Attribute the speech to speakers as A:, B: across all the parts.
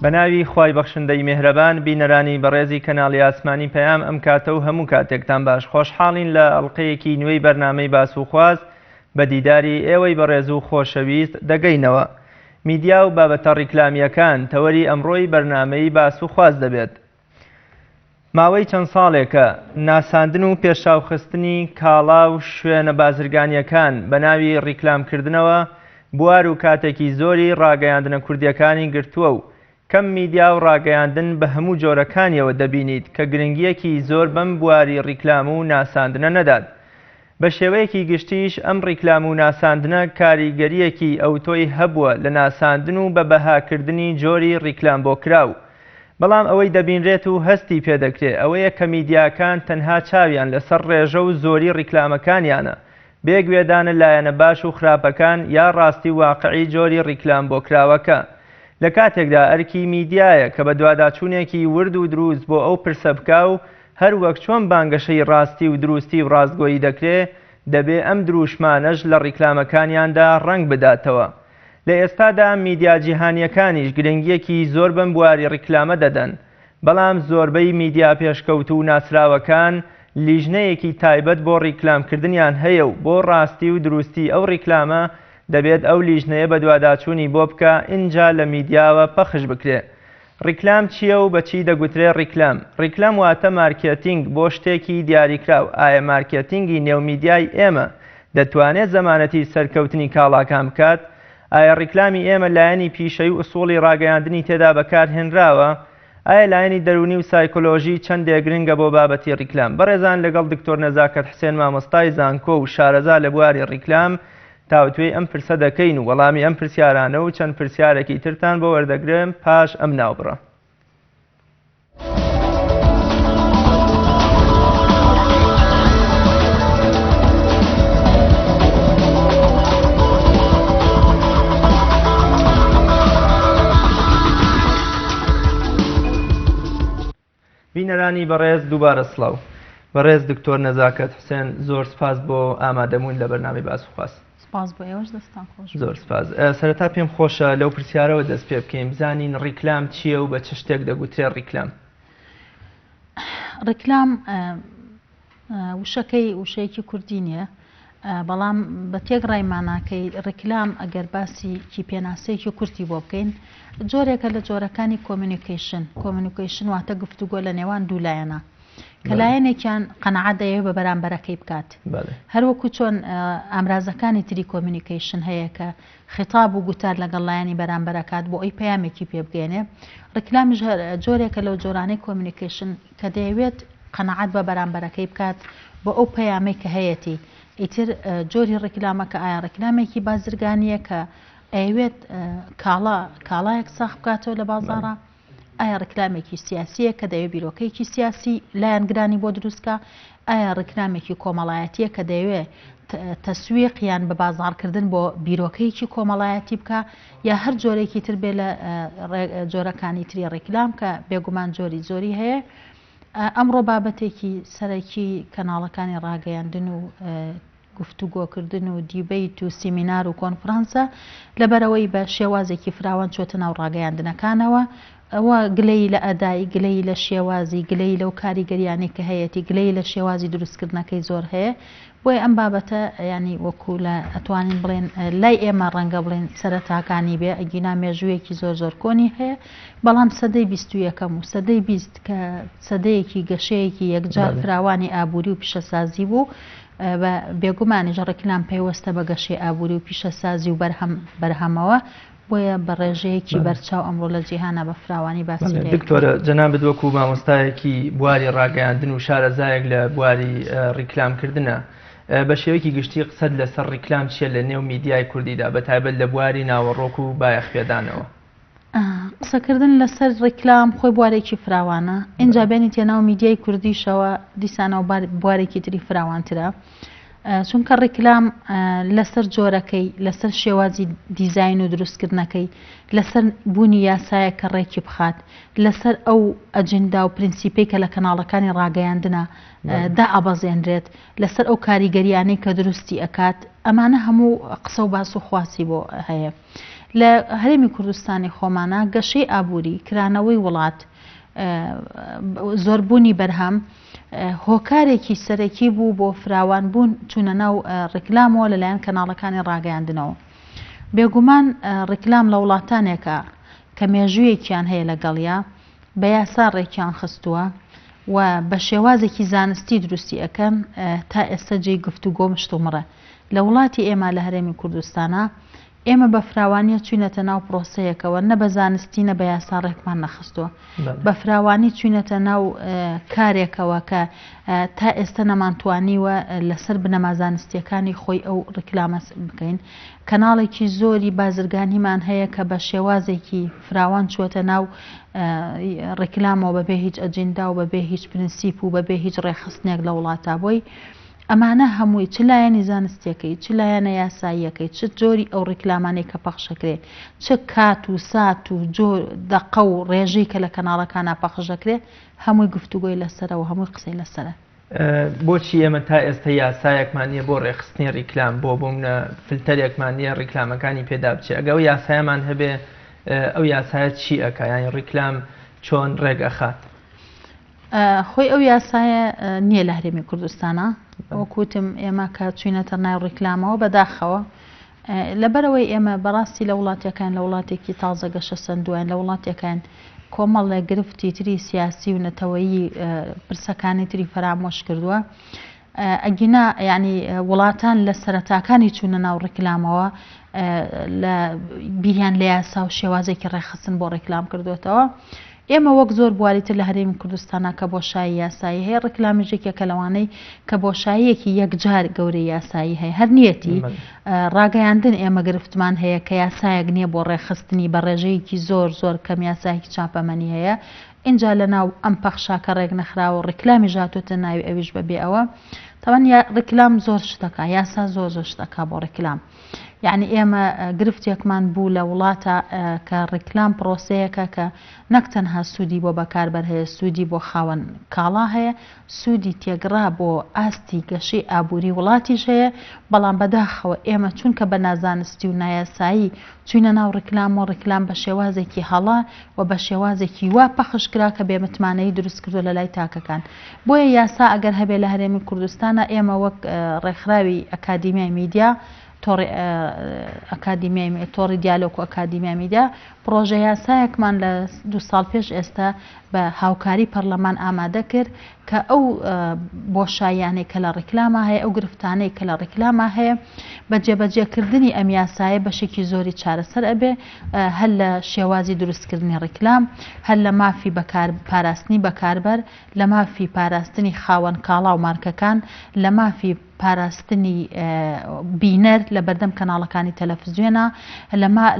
A: بەناوی خوای بەخشندەی میهرەبان بینەرانی بەڕێزی کەناڵی ئاسمانی پەیام ئەم کاتە و هەموو کاتێکتان باش خۆشحاڵین لە ئەڵقەیەکی نوێی بەرنامەی باس و خواز بە دیداری ئێوەی بەڕێز و خۆشەویست دەگەینەوە. میدیا و بابەتە ڕیکلامیەکان تەوەری ئەمڕۆی بەرنامەی باس و خواز دەبێت. ماوەی چەند ساڵێکە ناساندن و پێشاوخستنی کاڵا و شوێنە بازرگانیەکان بە ناوی ڕیکلامکردنەوە بوار و کاتێکی زۆری ڕاگەیاندنە کوردیەکانی گرتووە و کەم میدیا و ڕاگەیاندن بە هەموو جۆرەکانیەوە دەبینیت کە گرنگیەکی زۆر بەم بواری ڕیکلام و ناساندنە نەدات. بە شێوەیەکی گشتیش ئەم ڕیکلام و ناساندنە کاریگەریەکی ئەوتۆی هەبووە لە ناساندن و بە بەهاکردنی جۆری ڕیکلام بۆ کراو. بەڵام ئەوەی دەبینرێت و هەستی پێدەکرێت ئەوەیە کە میدیاکان تەنها چاویان لەسەر ڕێژە و زۆری ڕیکلامەکانیانە بێگوێدانە لایەنە باش و خراپەکان یا ڕاستی واقعی جۆری ڕیکلام بۆ کراوەکە. لە کاتێکدا ئەرکی میدیایە کە بە دوواداچوونێکی ورد و دروست بۆ ئەو پرسە بکا و هەر وەک چۆن بانگەشەی ڕاستی و دروستی و ڕاستگۆیی دەکرێت دەبێ ئەم دروشمانەش لە ڕیکلامەکانیاندا ڕەنگ بداتەوە. لە ئێستادا میدیا جیهانیەکانیش گرنگیەکی زۆر بەم بواری ڕیکلامە دەدەن، بەڵام زۆربەی میدیا پێشکەوت و ناسراوەکان لیژنەیەکی تایبەت بۆ ڕیکلامکردنیان هەیە و بۆ ڕاستی و دروستی ئەو ڕیکلامە دەبێت ئەو لیژنەیە بە دوواداچوونی بۆ بکە ئینجا لە میدیاوە پەخش بکرێت. ڕیکلام چییە و بەچی دەگوترێت ڕیکلام؟ ڕیکلام واتە مارکێتینگ بۆ شتێکی دیاریکراو. ئایا مارکێتینگی نێومیدیای ئێمە دەتوانێت زەمانەتی سەرکەوتنی کاڵاکان بکات؟ ئایا ڕیکلامی ئێمە لایەنی پیشەی و ئوسوڵی ڕاگەیاندنی تێدا بەکارهێنراوە؟ ئایا لایەنی دەرونی و سایکۆلۆژی چەندێک گرنگە بۆ بابەتی ڕیکلام؟ بەڕێزان لەگەڵ دکتۆر نەزاکەت حسێن مامۆستای زانکۆ و شارەزا لە بواری ڕیکلام تاوتوێی ئەم پرسە دەکەین و وەڵامی ئەم پرسیارانە و چەند پرسیارێکی ترتان بۆ وەردەگرم پاش ئەم ناوبڕە. بینەرانی بەڕێز دووبارە سڵاو. بەڕێز دکتۆر نەزاکەت حسێن زۆر سپاس بۆ ئامادەبوون لە بەرنامەی باس و خواست.
B: سپاس بۆ ئێوەش دەستان خۆش.
A: زۆر سپاس. سەرەتا پێم خۆشە لەو پرسیارەوە دەست پێ بکەین بزانین ڕیکلام چییە و بە چ شتێک دەگوترێت ڕیکلام؟
B: ڕیکلام وشەیەکی کوردی نییە، بەڵام بە تێگڕای ماناکەی ڕیکلام ئەگەر باسی پێناسەیەکی کورتی بۆ بکەین جۆرێکە لە جۆرەکانی کۆمیونیکیشن واتە گفتوگۆ لە نێوان دوو لایەنە کە لایەنێکیان قەنەعەت دەیەوێت بە بەرامبەرەکەی بکات. هەروەکو چۆن ئامرازەکانی تری کۆمیونیکیشن هەیە کە خیتاب و گوتار لەگەڵ لایەنی بەرامبەرەکات بۆ ئەوی پەیامێکی پێ بگەێنێ. ڕیکلامیش جۆرێکە لەو جۆرانەی کۆمیونیکیشن کە دەیەوێت قەنەعەت بە بەرامبەرەکەی بکات بۆ ئەو پەیامەی کە هەیەی. ئیتر جۆری ڕیکلامەکە ئایا ڕیکلامێکی بازرگانیە کە ئەوێت کاڵایەک ساخ بکاتەوە لە بازاڕە؟ ئایا ڕیکلامێکی سیاسیە کە دەوێت بیرۆکەیەکی سیاسی لایەنگرانی بۆ دروستکە؟ ئایا ڕیکلامێکی کۆمەڵایەتیە کە دەوێت تەسویقیان بە بازاڕکردن بۆ بیرۆکەیەکی کۆمەڵایەتی بکە؟ یا هەر جۆرێکی تر بێ لە جۆرەکانی تری ڕیکلام کە بێگومان زۆری هەیە؟ ئەمڕۆ بابەتێکی سەرەکی کەناڵەکانی ڕاگەیاندن و گفتوگۆکردن و دیبەیت و سیمینار و کۆنفرانسە لەبەرەوەی بە شێوازێکی فراوان چۆتە ناو ڕاگەیاندنەکانەوە. ئەوە گلەی لە ئەدایی، گلەی لە شێوازی، گلەی لەو کاریگەریانەی کە هەیەی، گلەی لە شێوازی دروستکردنەکەی زۆر هەیە. بۆیە ئەم بابەتە ینی وەکو لە ئەتوانین بڵێن لای ئێمە ڕەنگە بڵێن سەرەتاکانی بێ ئەگینا مێژوویەکی زۆر کۆنی هەیە، بەڵام سەدەی 21ەم و سەدەی 20 کە سەدەیەکی گەشەیەکی یەکجار فراوانی ئابووری و پیشەسازی بوو، بە بێگومانیش ڕیکلام پەیوەستە بە گەشەی ئابووری و پیشەسازی و بەرهەمەوە. بۆیە بە ڕێژەیەکی بەرچاو ئەمڕۆ لە جیهانە بە فراوانی باسی
A: دکتۆرە جەنابەت وەکو مامۆستایەکی بواری ڕاگەیاندن و شارەزایەک لە بواری ڕیکلامکردنە بە شێوەیەکی گشتی قسەت لەسەر ڕیکلام چیە لە نێو میدیای کوردیدا بەتایبەت لە بواری ناوەڕۆک و بایەخپێدانەوە؟
B: قسەکردن لەسەر ڕیکلام خۆی بوارێکی فراوانە. اینجا بێنیت ناو میدیای کوردیشەوە دیسانەوە بوارێکی تری فراوانترە، چونکە ڕیکلام لەسەر جۆرەکەی، لەسەر شێوازی دیزاین و دروستکردنەکەی، لەسەر بوونی یاسایە کە ڕێکی بخات، لەسەر ئەو ئەجندا و پرینسیپەی کە لە کەناڵەکانی ڕاگەیاندنە دا ئەبەزێنرێت، لەسەر ئەو کاریگەریانەی کە دروستی ئەکات. ئەمانە هەموو قسە و باس و خواسی بۆ هەیە. لە هەرێمی کوردستانی خۆمانە گەشەی ئابووری کرانەوەی وڵات زۆربوونی بەرهەم هۆکارێکی سەرەکی بوو بۆ فراوان بوون چوونە ناو ڕیکلامەوە لەلایەن کەناڵەکانی ڕاگەیاندنەوە. بێگومان ڕیکلام لە وڵاتانێکە کە مێژوویەکیان هەیە لەگەڵیا بە یاسا ڕێکیان خستووە و بە شێوازێکی زانستی دروستی ئەەکەن تا ئێستا جێی گفتوگۆ مشتومڕە. لە وڵاتی ئێمە لە هەرێمی کوردستانە ئێمە بە فراوانیە چوینەتە ناو پرۆسەیەکەوە نە بە زانستی نە بە یاسا ڕێکمان نەخستووە، بە فراوانی چوینەتە ناو کارێکەوە کە تا ئێستا نەمانتوانیوە لەسەر بنەما زانستیەکانی خۆی ئەو ڕیکلامە بکەین. کەناڵێکی زۆری بازرگانیمان هەیە کە بە شێوازێکی فراوان چوەتە ناو ڕیکلامەوە بەبێ هیچ ئەجێندا و بەبێ هیچ پرینسیپ و بەبێ هیچ ڕێخستنێک لە وڵاتە بۆی ئەمانە هەمووی چ لایەنی زانستیەکەی چ لایەنە یاساییەکەی چ جۆری ئەو ڕیکلامانەی کە پەخشەکرێ چ کات و سات و جۆر دەقە و ڕێژەی کە لە کەناڵەکانە پەخشەکرێ هەمووی گفتوگۆی لەسەرەوە هەمووی قسەی لەسەرە.
A: بۆچی ئێمە تا ئێستا یاسایەکمان نییە بۆ ڕێخستنی ڕیکلام بۆ بوومە فلتەرێکمان نییە ڕیکلامەکانی پێدا بچێ ئەگە ئەو یاسایەمان هەبێ ئەو یاسایە چی ئەکا یانی ڕیکلام چۆن ڕێگەخات؟
B: خۆی ئەو یاسایە نییە لە هەرێمی کوردستانە وەکوتم ئێمە کە چوینەتە ناو ڕیکلامەوە بەداخەوە لەبەرەوەی ئێمە بەڕاستی لە وڵاتیەکان لە وڵاتێکی تازە گەشە سندووان لە وڵاتیەکان کۆمەڵێ گرفتی تری سیاسی و نەتەوەیی پرسەکانی تری فرامۆش کردووە. ئەگینا ینی وڵاتان لە سەرەتاکانی چوونە ناو ڕیکلامەوە لە بیریان لە یاسا و شێوازێکی ڕێخستن بۆ ڕیکلام کردوێتەوە. ئێمە وەک زۆر بواریتر لە هەرێمی کوردستانە کە بۆشایی یاسایی هەیە ڕیکلامیژێکێکە لەوانەی کە بۆشاییەکی یەکجار گەورەی یاسایی هەیە هەر نیەتی ڕاگەیاندن ئێمە گرفتمان هەیە کە یاسایەک نییە بۆ ڕێخستنی بە ڕێژەیەکی زۆر زۆر کەم یاسایەکی چاپەمەنی هەیە. اینجا لە ناو ئەم پەخشاکە ڕێک نەخراوە ڕیکلامی ژاتوتە ناوی ئەویش بەبێ ئەوە تەوان ڕیکلام زۆر شتەکە یاسا زۆر زۆر شتەکە بۆ ڕیکلام. یعنی ئێمە گرفتێکمان بوو لە وڵاتە کە ڕیکلام پرۆسەیەکە کە نەک تەنها سوودی بۆ بەکاربەر هەیە سوودی بۆ خاوەن کاڵا هەیە سوودی تێگڕا بۆ ئاستی گەشەی ئابووری وڵاتیش هەیە. بەڵام بەداخەوە ئێمە چونکە بە نازانستی و نایاسایی چوینە ناو ڕیکلام و ڕیکلام بە شێوازێکی هەڵا و بە شێوازێکی وا پەخشکرا کە بێ متمانەی دروست کردو لە لای تاکەکان. بۆیە یاسا ئەگەر هەبێ لە هەرێمی کوردستانە ئێمە وەک ڕێکخراوی ئەکادیمیای میدیا تۆڕی دیالۆگ و ئەکادیمیای میدیا پرۆژە یاسایەکمان لە 2 ساڵ پێش ئێستا بە هاوکاری پەرلەمان ئامادە کرد کە ئەو بۆشاییانەی کە لە ڕیکلامە هەیە ئەو گرفتانەی کە لە ڕیکلامە هەیە بە جێبەجێکردنی ئەم یاسایە بەشێکی زۆری چارەسەر ئەبێ هەر لە شێوازی دروستکردنی ڕیکلام هەر لە مافی پاراستنی بەکاربەر لە مافی پاراستنی خاوەن کاڵا و مارکەکان لە مافی پاراستنی بینەر لە بەردەم کەناڵەکانی تەلەڤیزیۆنە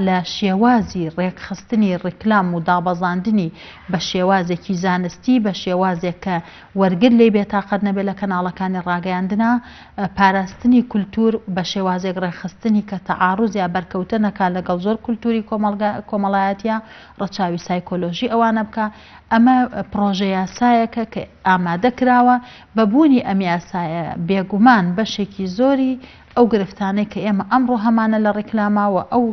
B: لە شێوازی ڕێکخستنی ڕیکلام و دابەزاندنی بە شێوازێکی زانستی بە شێوازێک کە وەرگر لێ بێتاقەت نەبێت لە کەناڵەکانی ڕاگەیاندنە پاراستنی کولتور بە شێوازێک ڕێکخستنی کە تەعاڕوز یا بەرکەوتە نەکات لەگەڵ زۆر کولتوری کۆمەڵایەتیە ڕەچاوی سایکۆلۆژی ئەوانە بکە. ئەمە پرۆژە یاسایەکە کە ئامادە کراوە بەبوونی ئەم یاسایە بێگومان بەشێکی زۆری ئەو گرفتانەی کە ئێمە ئەمڕۆ هەمانە لە ڕیکلاماوە ئەو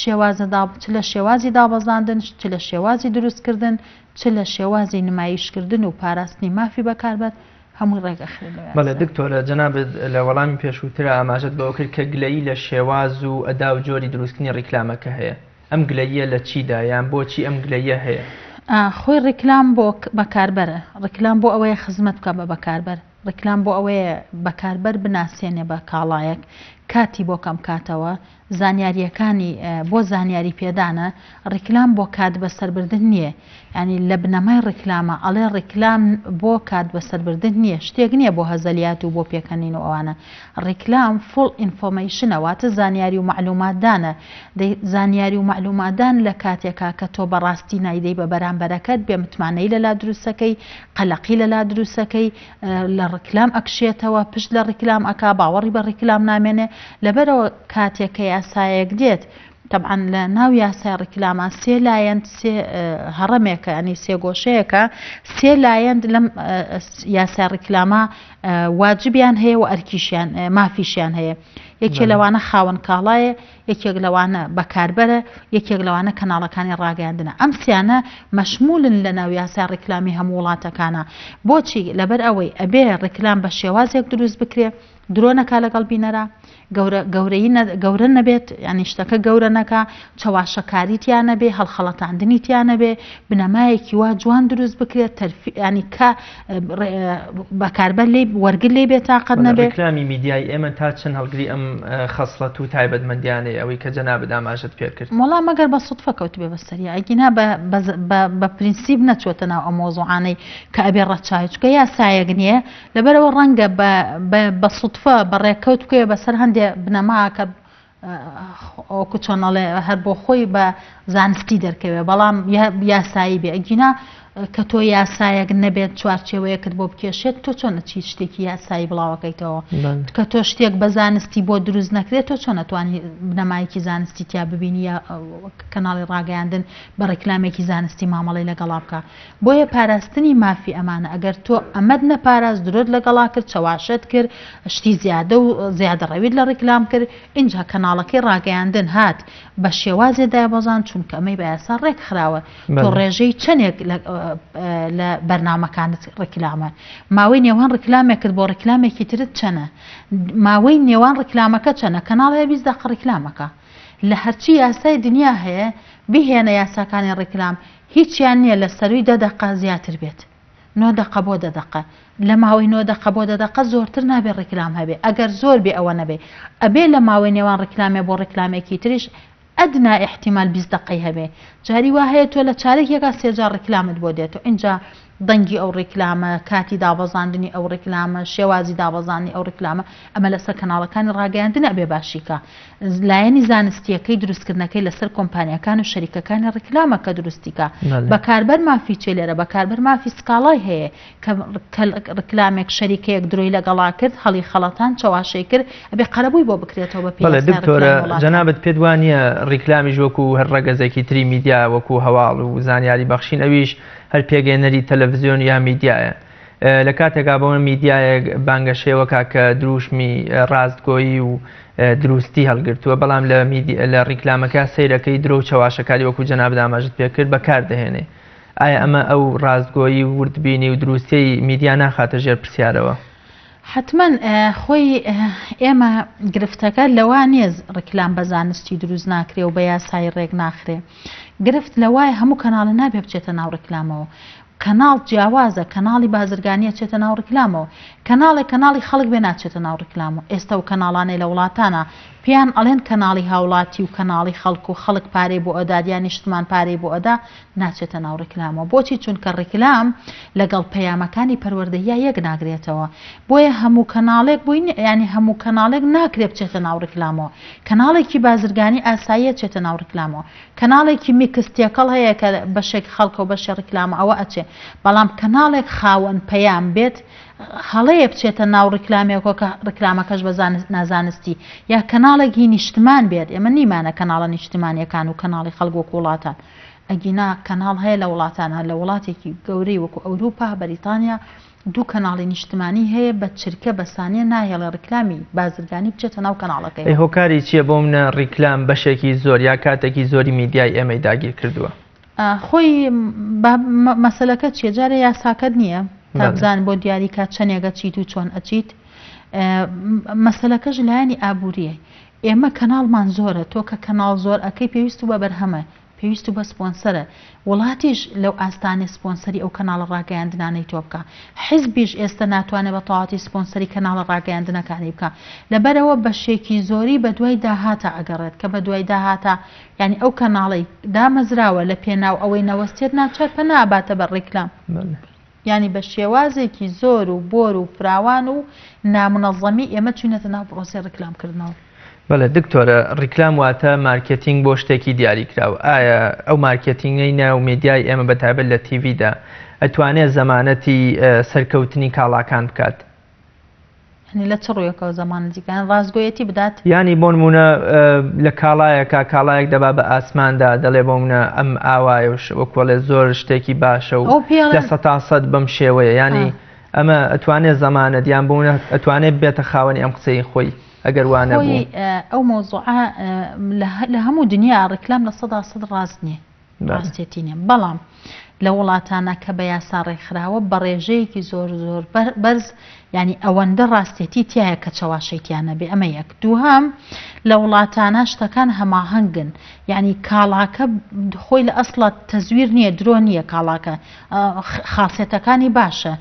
B: شێوازە چ لە شێوازی دابەزاندن چ لە شێوازی دروستکردن چ لە شێوازی نمایشکردن و پاراستنی مافی بەکاربەت هەمووی ڕێگەخرێت.
A: بەڵێ دکتۆرە جەنابەت لە وەڵامی پێشووترە ئاماژەت بەوە کرد کە گلەیی لە شێواز و ئەدا و جۆری دروستکردنی ڕیکلامەکە هەیە. ئەم گلەییە لە چیدا یان بۆچی ئەم گلەیە هەیە؟
B: خۆی ڕیکلام بۆ بەکاربەرە ڕیکلام بۆ ئەوەیە خزمەت بکە بە بەکاربەر ڕیکلام بۆ ئەوەیە بەکاربەر بناسیێنێ بە کاڵایەک کاتی بۆ کەم کاتەوە زانیاریەکانی بۆ زانیاری پێدانە ڕیکلام بۆ کات بەسەربردن نییە. ینی لە بنەمای ڕیکلامە ئەڵێ ڕیکلام بۆ کات بەسەربردن نییە شتێک نییە بۆ هەزەلیات و بۆ پێکەنین و ئەوانە. ڕیکلام فڵ ئینفۆرمەیشنە واتە زانیاری و معلوماتدانە زانیاری و معلوماتدان لە کاتێکا کە تۆ بەڕاستی نایدەی بە بەرامبەرەکەت بێ متمانەی لەلا دروستەکەی قەلەقی لەلا دروستەکەی لە ڕیکلام ئەکشێتەوە پشت لە ڕیکلام ئەکا باوەڕی بە ڕیکلام نامێنێ. لەبەرەوە کاتێکە یاسایەک دێت طبعا لە ناو یاسای ڕیکلاما سێ لایەن هەڕەمێکە ینی سێ گۆشەیەکە سێ لایەن لەم یاسای ڕیکلاما واجبیان هەیە و ئەرکیشیان مافیشیان هەیە یەکێک لەوانە خاوەن کاڵایە یەکێک لەوانە بەکاربەرە یەکێک لەوانە کەناڵەکانی ڕاگەاندنە ئەم سیانە مەشمولن لە ناو یاسای ڕیکلامی هەموو وڵاتەکانە بۆچی لەبەر ئەوەی ئەبێ ڕیکلام بە شێوازێک دروست بکرێ درۆ نەکا لەگەڵ بینەرە گەورە نەبێت ینی شتەکە گەورە نەکا چاواشەکاریتیان نەبێ هەڵخەڵەتاندنیتیان نەبێ بنەمایەکی وا جوان دروست بکرێت ینی کە بەکاربەر لێ وەرگر لێ بێت تاقەت نەبێت
A: ڕیکلامی میدیای ئێمە تا چەند هەڵگری ئەم خەسڵەت و تایبەتمەندیانەیە ئەوەی کە جەنابەت ئاماژەت پێ کرد
B: وەڵام مەگەر بە سوودفە کەوت بێ بەسەری ئەگینا بە پرینسیپ نەچۆتە ناو ئەم مۆزوعانەی کە ئەبێ ڕەچاوی چکە یاسایەک نییە لەبەرەوە ڕەنگە بە سوودفە بەڕێکەوت بکوێ بەسەر هەندێک بنەما کە ئەوکو چۆنەڵێ هەر بۆ خۆی بە زانستی دەرکەوێ بەڵام یاسایی بێ ئەگینا کە تۆ یاسایەک نەبێت چوارچێوەیەکت بۆ بکێشێت تۆ چۆنە چی شتێکی یاسایی بڵاوەکەیتەوە کە تۆ شتێک بە زانستی بۆ دروست نەکرێت تۆ چۆن نەتوانی بنەمایەکی زانستی تیا ببینی یا کەناڵی ڕاگەیاندن بە ڕێکلامێکی زانستی مامەڵی لەگەڵا بکە بۆیە پاراستنی مافی ئەمانە ئەگەر تۆ ئەمەد نەپاراست درۆت لەگەڵا کرد چاواشت کرد شتی زیادە و زیادە ڕەوید لە ڕێکلام کرد اینجا کەناڵەکەی ڕاگەیاندن هات بە شێوازێ دابەزان چونکە ئەمەی بە یاسا ڕێک خراوە تۆ ڕێژەی چەندێک لە بەرنامەکانت ڕێکلامە ماوەی نێوان ڕێکلامێکرد بۆ ڕێکلامێکی ترت چەنە ماوەی نێوان ڕێکلامەکە چەنە کەناڵەیە 20 دقیقە ڕێکلامەکە لە هەرچی یاسای دنیا هەیە بهێنە یاساکانی ڕێکلام هیچیان نییە لە سەروی 10 دقیقە زیاتر بێت 9 دقیقە بۆ 10 دقیقە لە ماوەی 9 دقیقە بۆ 10 دقیقە زۆرتر نابێت ڕێکلام هەبێ ئەگەر زۆر بێ ئەوە نەبێ ئەبێ لە ماوەی نێوان ڕێکلامێ بۆ ڕێکلامێکی تریش ئەدنا احتیمال 20 دقیقەی هەبێ جاری وا هەیە تۆ لە چارێکێکا سێجار ڕێکلامت بۆ دێتەوە اینجا دەنگی ئەو ڕێکلامە کاتی دابەزاندنی ئەو ڕێکلامە شێوازی دابەزانی ئەو ڕێکلامە ئەمە لەسەر کەناڵەکانی ڕاگەیاندن ئەبێ باشیکە لایەنی زانستیەکەی دروستکردنەکەی لەسەر کۆمپانیەکان و شەریکەکانی ڕێکلامەکە دروستیکە بەکاربەر مافی چێ لێرە بەکاربەر مافی سکاڵای هەیە کە ڕێکلامێک شەریکەیەک درۆی لەگەڵا کرد هەڵی خەڵەتان چاواشەی کرد ئەبێ قەرەبووی بۆ بکرێتەوە بە پێ
A: دکتۆرە جەنابەت پێت وانییە ڕێکلامیش وەکو هەر ڕەگەزێکی تری میدیا وەکو هەواڵ و زانیاری بەخشین ئەویش هەر پێگەێنەری تەلەڤیزیۆن یا میدیایە لە کاتێکا بەوە میدیایەک بانگەشێوەکە کە دروشمی ڕاستگۆیی و دروستی هەڵگرتووە بەڵام لە ڕیکلامەکە سەیرەکەی درۆ و چاواشەکاری وەکو جەنابەت ئاماژت پێکرد بەکاردەهێنێ ئایا ئەمە ئەو ڕاستگۆیی وردبینی و دروستی میدیا ناخاتە ژێر پرسیارەوە
B: حتما خۆی ئێمە گرفتەکە لەوا نیێز ڕێکلام بە زانستی دروست ناکرێ و بە یاسای ڕێک ناخرێ گرفت لەوای هەموو کەناڵە نابێ بچێتە ناو ڕێکلامەوە کەناڵ جیاوازە کەناڵی بازرگانیە چێتە ناو ڕێکلامەوە کەناڵی خەڵک بێ ناچێتە ناو ڕێکلامەوە ئێستا و کەناڵانەی لە وڵاتانە پێیان ئەڵێن کەناڵی هاوڵاتی و کەناڵی خەڵک و خەڵک پارەی بۆ ئەدادیانی نیشتمان پارەی بۆ ئەدا ناچێتە ناو ڕێکلامەوە بۆچی چونکە ڕێکلام لەگەڵ پەیامەکانی پەروەردەیە یەک ناگرێتەوە بۆیە هەموو کەناڵێک بووین ینی هەموو کەناڵێک ناکرێت بچێتە ناو ڕێکلامەوە کەناڵێکی بازرگانی ئاساییە چێتە ناو ڕێکلامەوە کەناڵێکی میکستێکەڵ هەیە کە بەشێک خەڵکە و بەشێ ڕێکلامە ئەوە ئەچێ بەڵام کەناڵێک خاوەن پەیام بێت هەڵەیە بچێتە ناو ڕێکلامێکەوە کە ڕێکلامەکەش بە نازانستی یا کەناڵێکی نیشتمان بێت ئێمە نیمانە کەناڵە نیشتمانیەکان و کەناڵی خەڵک وەکو وڵاتان ئەگینا کەناڵ هەیە لە وڵاتانە لە وڵاتێکی گەورەی وەکو ئەوروپا بەریتانیا دوو کەناڵی نیشتمانی هەیە بە چرکە بەسانیە ناهێڵە ڕێکلامی بازرگانی بچێتە ناو کەناڵەکەی
A: هۆکاری چییە بۆ منە ڕێکلام بەشێکی زۆر یا کاتێکی زۆری میدیای ئێمەی داگیر کردووە
B: خۆی مەسەلەکە چیە جارێ یاساکەت نییە تابزان بۆ دیاریکات چەندێگە چیت و چۆن ئەچیت مەسەلەکەش لایەنی ئابووریە ئێمە کەناڵمان زۆرە تۆ کە کەناڵ زۆر ئەەکەی پێویست و بە بەرهەمە پێویست و بە سپۆنسەرە وڵاتیش لەو ئاستانی سپۆنسەری ئەو کەناڵە ڕاگەیاندنانەی تۆ بکە حیزبیش ئێستا ناتوانێت بە تەواوەتی سپۆنسەری کەناڵە ڕاگەیاندنەکانی بکە لەبەرەوە بەشێکی زۆری بە دوای داهاتە ئەگەڕێت کە بە دوای داهاتە یعنی ئەو کەناڵی دامەزراوە لە پێناو ئەوەی نەوەستێت ناچەرپە ناباتە بە ڕێکلام ینی بە شێوازێکی زۆر و بۆر و فراوان و نامنەظەمی ئێمە چوونەتە ناو پرۆسێ ڕێکلامکردنەوە
A: بەڵێ دکتۆرە ڕیکلام واتە مارکتینگ بۆ شتێکی دیاریکراوە ئایا ئەو مارکتینگەی ناو میدیای ئێمە بەتایبەت لە تیڤیدا ئەتوانێت زەمانەتی سەرکەوتنی کاڵاکان بکات
B: لە چ ڕوویەکەوە زەمانەجیکان ڕازگۆیەتی بدات
A: ینی بۆ نمونە لە کاڵایەک دەبا بە ئاسماندا دەڵێ بۆ منە ئەم ئاوایش وەکوەڵێ زۆر شتێکی باشە و لە 100% بەم شێوەیە ینی ئەمە ئەتوانێت زەمانەت یان بوونە ئەتوانێت بێتە خاوەنی ئەم قسەی خۆی ئەگەر وانە بوو
B: ئەو مۆزوعە لە هەموو دنیا ڕێکلام لە 100% ڕاست نییە ڕاستێتی نیە بەڵام لە وڵاتانە کە بە یاسا ڕێکخراوە بە ڕێژەیەکی زۆر زۆر بەرز ینی ئەوەندە ڕاستێتی تایە کە چاواشەیتیانە بێ ئەمە یەک دووهام لە وڵاتانە شتەکان هەماهەنگن ینی کاڵاکە خۆی لە ئەسڵە تەزویر نییە درۆ نییە کاڵاکە خاصێتەکانی باشە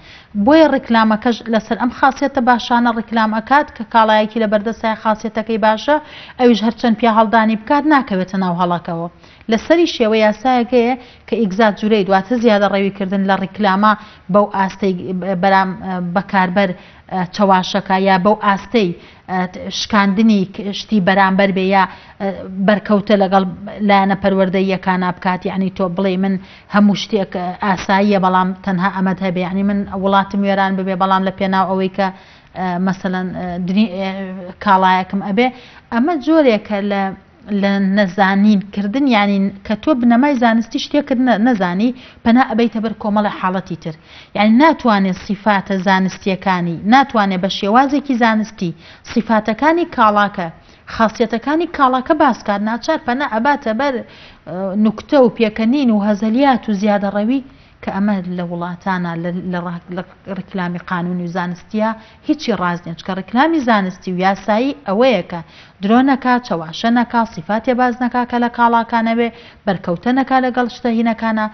B: بۆیە ڕێکلامەکەش لەسەر ئەم خاصێتە باشانە ڕێکلام ئەکات کە کاڵایەکی لە بەردەسای خاصێتەکەی باشە ئەویش هەرچەند پیا هەڵدانی بکات ناکەوێتە ناو هەڵەکەەوە لەسەری شێوە یاسایەکەیە کە ئیگزات جوورەی دواتە زیادە ڕێویکردن لە ڕێکلامە بەو ئاستەی بەرام بەکاربەر چاواشەکە یا بەو ئاستەی شکاندنی شتی بەرامبەر بێ یا بەرکەوتە لەگەڵ لایەنە پەروەردەییەکانە بکات یعنی تۆ بڵێ من هەموو شتێک ئاساییە بەڵام تەنها ئەمەد هەبێ ینی من وڵاتم وێران ببێ بەڵام لە پێناو ئەوەی کە مەسەلەن کاڵایەکم ئەبێ ئەمە جۆرێکە لە نەزانینکردن ینی کە تۆ بنەمای زانستی شتێکرد نەزانی پەنا ئەبەیتە بەر کۆمەڵە حاڵەتی تر یعنی ناتوانێت سیفاتە زانستیەکانی ناتوانێت بە شێوازێکی زانستی سیفاتەکانی کاڵاکە خاصیەتەکانی کاڵاکە باسکات ناچار پەنا ئەباتە بەر نوکتە و پێکەنین و هەزەلیات و زیادەڕەوی کە ئەمە لە وڵاتانە لە ڕێکلامی قانونی و زانستیە هیچی ڕاز نیە کە ڕێکلامی زانستی و یاسایی ئەوەیە کە درۆنەکە چاواشە نەکا سیفاتێ باز نەکا کە لە کاڵاکانە بێ بەرکەوتە نەکا لەگەڵ شتە هینەکانە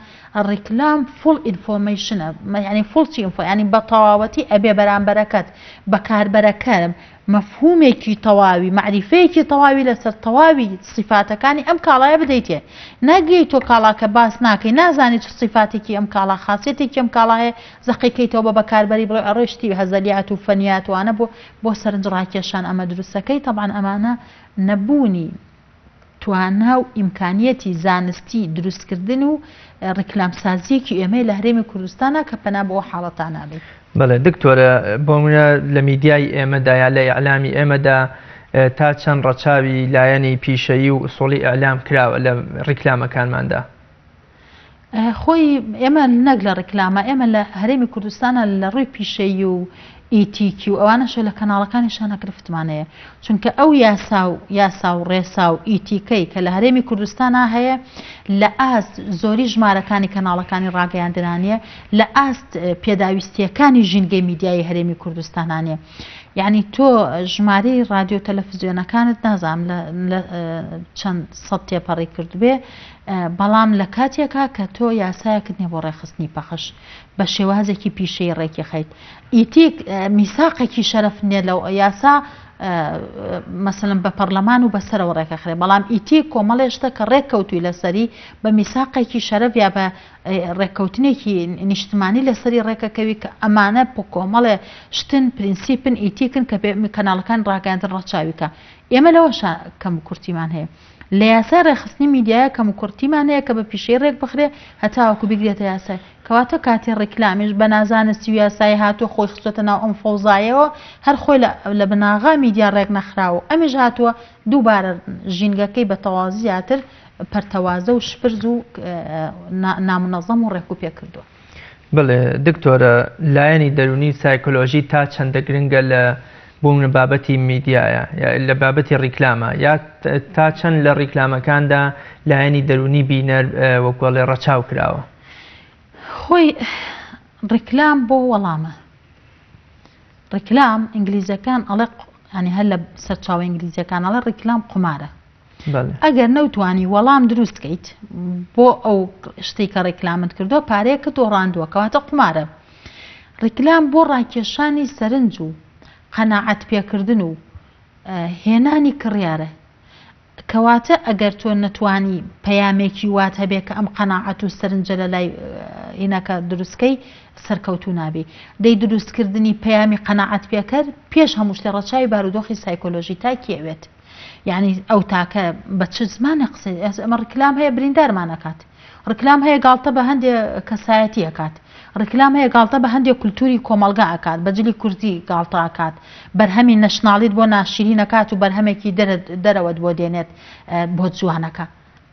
B: ڕێکلام فول ئینفۆرمێشنە ینی فڵچی ینی بە تەواوەتی ئەبێ بەرامبەرەکەت بەکاربەرەکەم مەفهومێکی تەواوی معریفەیەکی تەواوی لەسەر تەواوی سیفاتەکانی ئەم کاڵایە بدەیتێ ناگەی تۆ کاڵاکە باس ناکەی نازانی چ سیفاتێکی ئەم کاڵا خاصێتێکی ئەم کاڵایە زەقیکەیتەوە بە بەکاربەری بڵێ ئەڕێشتی هەزەلیات و فەنیاتوانە بۆ سەرنج ڕاکێشان ئەمە دروستەکەی تەبعاً ئەمانە نەبوونی توانە و ئیمکانیەتی زانستی دروستکردن و ڕێکلامسازیەکی ئێمەی لە هەرێمی کوردستانە کە پەنا بۆ حاڵەتانە بێت
A: بەڵێ دکتۆرە بۆ منە لە میدیای ئێمەدا یا لە ئیعلامی ئێمەدا تا چەند ڕەچاوی لایەنی پیشەیی و ئوسوڵی ئیعلام کراوە لە ڕێکلامەکانماندا
B: خۆی ئێمە نەک لە ڕێکلامە ئێمە لە هەرێمی کوردستانە لە ڕووی پیشەیی و ئیتیکی و ئەوانەشە لە کەناڵەکانیشانە گرفتمانەیە چونکە ئەو یاسا و ڕێسا و ئیتیکەی کە لە هەرێمی کوردستانە هەیە لە ئاست زۆری ژمارەکانی کەناڵەکانی ڕاگەیاندرانیە لە ئاست پێداویستیەکانی ژینگەی میدیای هەرێمی کوردستانانیە یعنی تۆ ژمارەی رادیۆ تەلەڤیزیۆنەکانت نازانم لە چەند سەد تێپەڕی کردبێ بەڵام لە کاتێکا کە تۆ یاسایەکت نیە بۆ ڕێخستنی پەخش بە شێوازێکی پیشەی ڕێکی خەیت ئیتیک میساقێکی شەرەف نیە لەو یاسا مەسەلەن بە پەرلەمان و بەسەرەوە ڕێکەخرێ بەڵام ئیتیک کۆمەڵێشتە کە ڕێککەوتوی لەسەری بە میساقێکی شەرەف یا بە ڕێککەوتنێکی نیشتمانی لەسەری ڕێکەکەوی کە ئەمانە کۆمەڵێ شتن پرینسیپن ئیتیکن کە کەناڵەکان ڕاگەاندن ڕەچاویکە ئێمە لەوەش کەم کورتیمان هەیە لە یاسا ڕێخستنی میدیایە کەم کورتیمان هەیە کە بە پیشەی ڕێک بخرێ هەتاوەکو بگرێتە یاسای کەواتە کاتێ ڕێکلامیش بە نازانستی و یاسایی هاتووە خۆی خستۆتە ناو ئەم فەوزایەوە هەر خۆی لە بناغا میدیا ڕێک نەخراوە ئەمیش هاتووە دووبارە ژینگەکەی بە تەواوی زیاتر پەرتەوازە و شپرز و نامنەظەم و ڕێک و پێ کردووە.
A: بڵێ دکتۆرە لایەنی دەرونی سایکۆلۆژی تا چەندە گرنگە لە بوون بابەتی میدیایە لە بابەتی ڕیکلامە یا تا چەند لە ڕیکلامەکاندا لایەنی دەرونی بینەر وەکوەڵێ ڕەچاو کراوە
B: خۆی ڕیکلام بۆ وەڵامە ڕیکلام ئینگلیزەکان ئەڵێ ینی هەر لە سەرچاوە ئینگلیزیەکان ئەڵێ ڕیکلام قومارە ئەگەر نەوتوانی وەڵام دروستکەیت بۆ ئەو شتێک کە ڕیکلامت کردووە پارەیە کە دۆڕاندووە کەواتە قومارە ڕیکلام بۆ ڕاکێشانی سەرنج و قەناعەت پێکردن و هێنانی کڕیارە کەواتە ئەگەر تۆ نەتوانی پەیامێکی وات هەبێ کە ئەم قەناعەت و سەرنجە لە لای هینەکە دروستکەی سەرکەوتو نابێ دەی دروستکردنی پەیامی قەناعەت پێکرد پێش هەموو شتێ ڕەچاوی بارودۆخی سایکۆلۆژی تاکیەوێت یعنی ئەو تاکە بە چ زمانە قسە ئەمە ڕیکلام هەیە بریندارمانەکات ڕیکلام هەیە گاڵتە بە هەندێک کەسایەتی ئەکات ڕکلام هەیە گاڵتە بە هەندێک کولتوری کۆمەلگا ئەکات بەجلی کوردی گاڵتە ئەکات بەرهەمی نەشناڵیت بۆ ناشرین ئەکات و بەرهەمێکی دەرەوەت بۆ دێنێت بۆ جوانەکە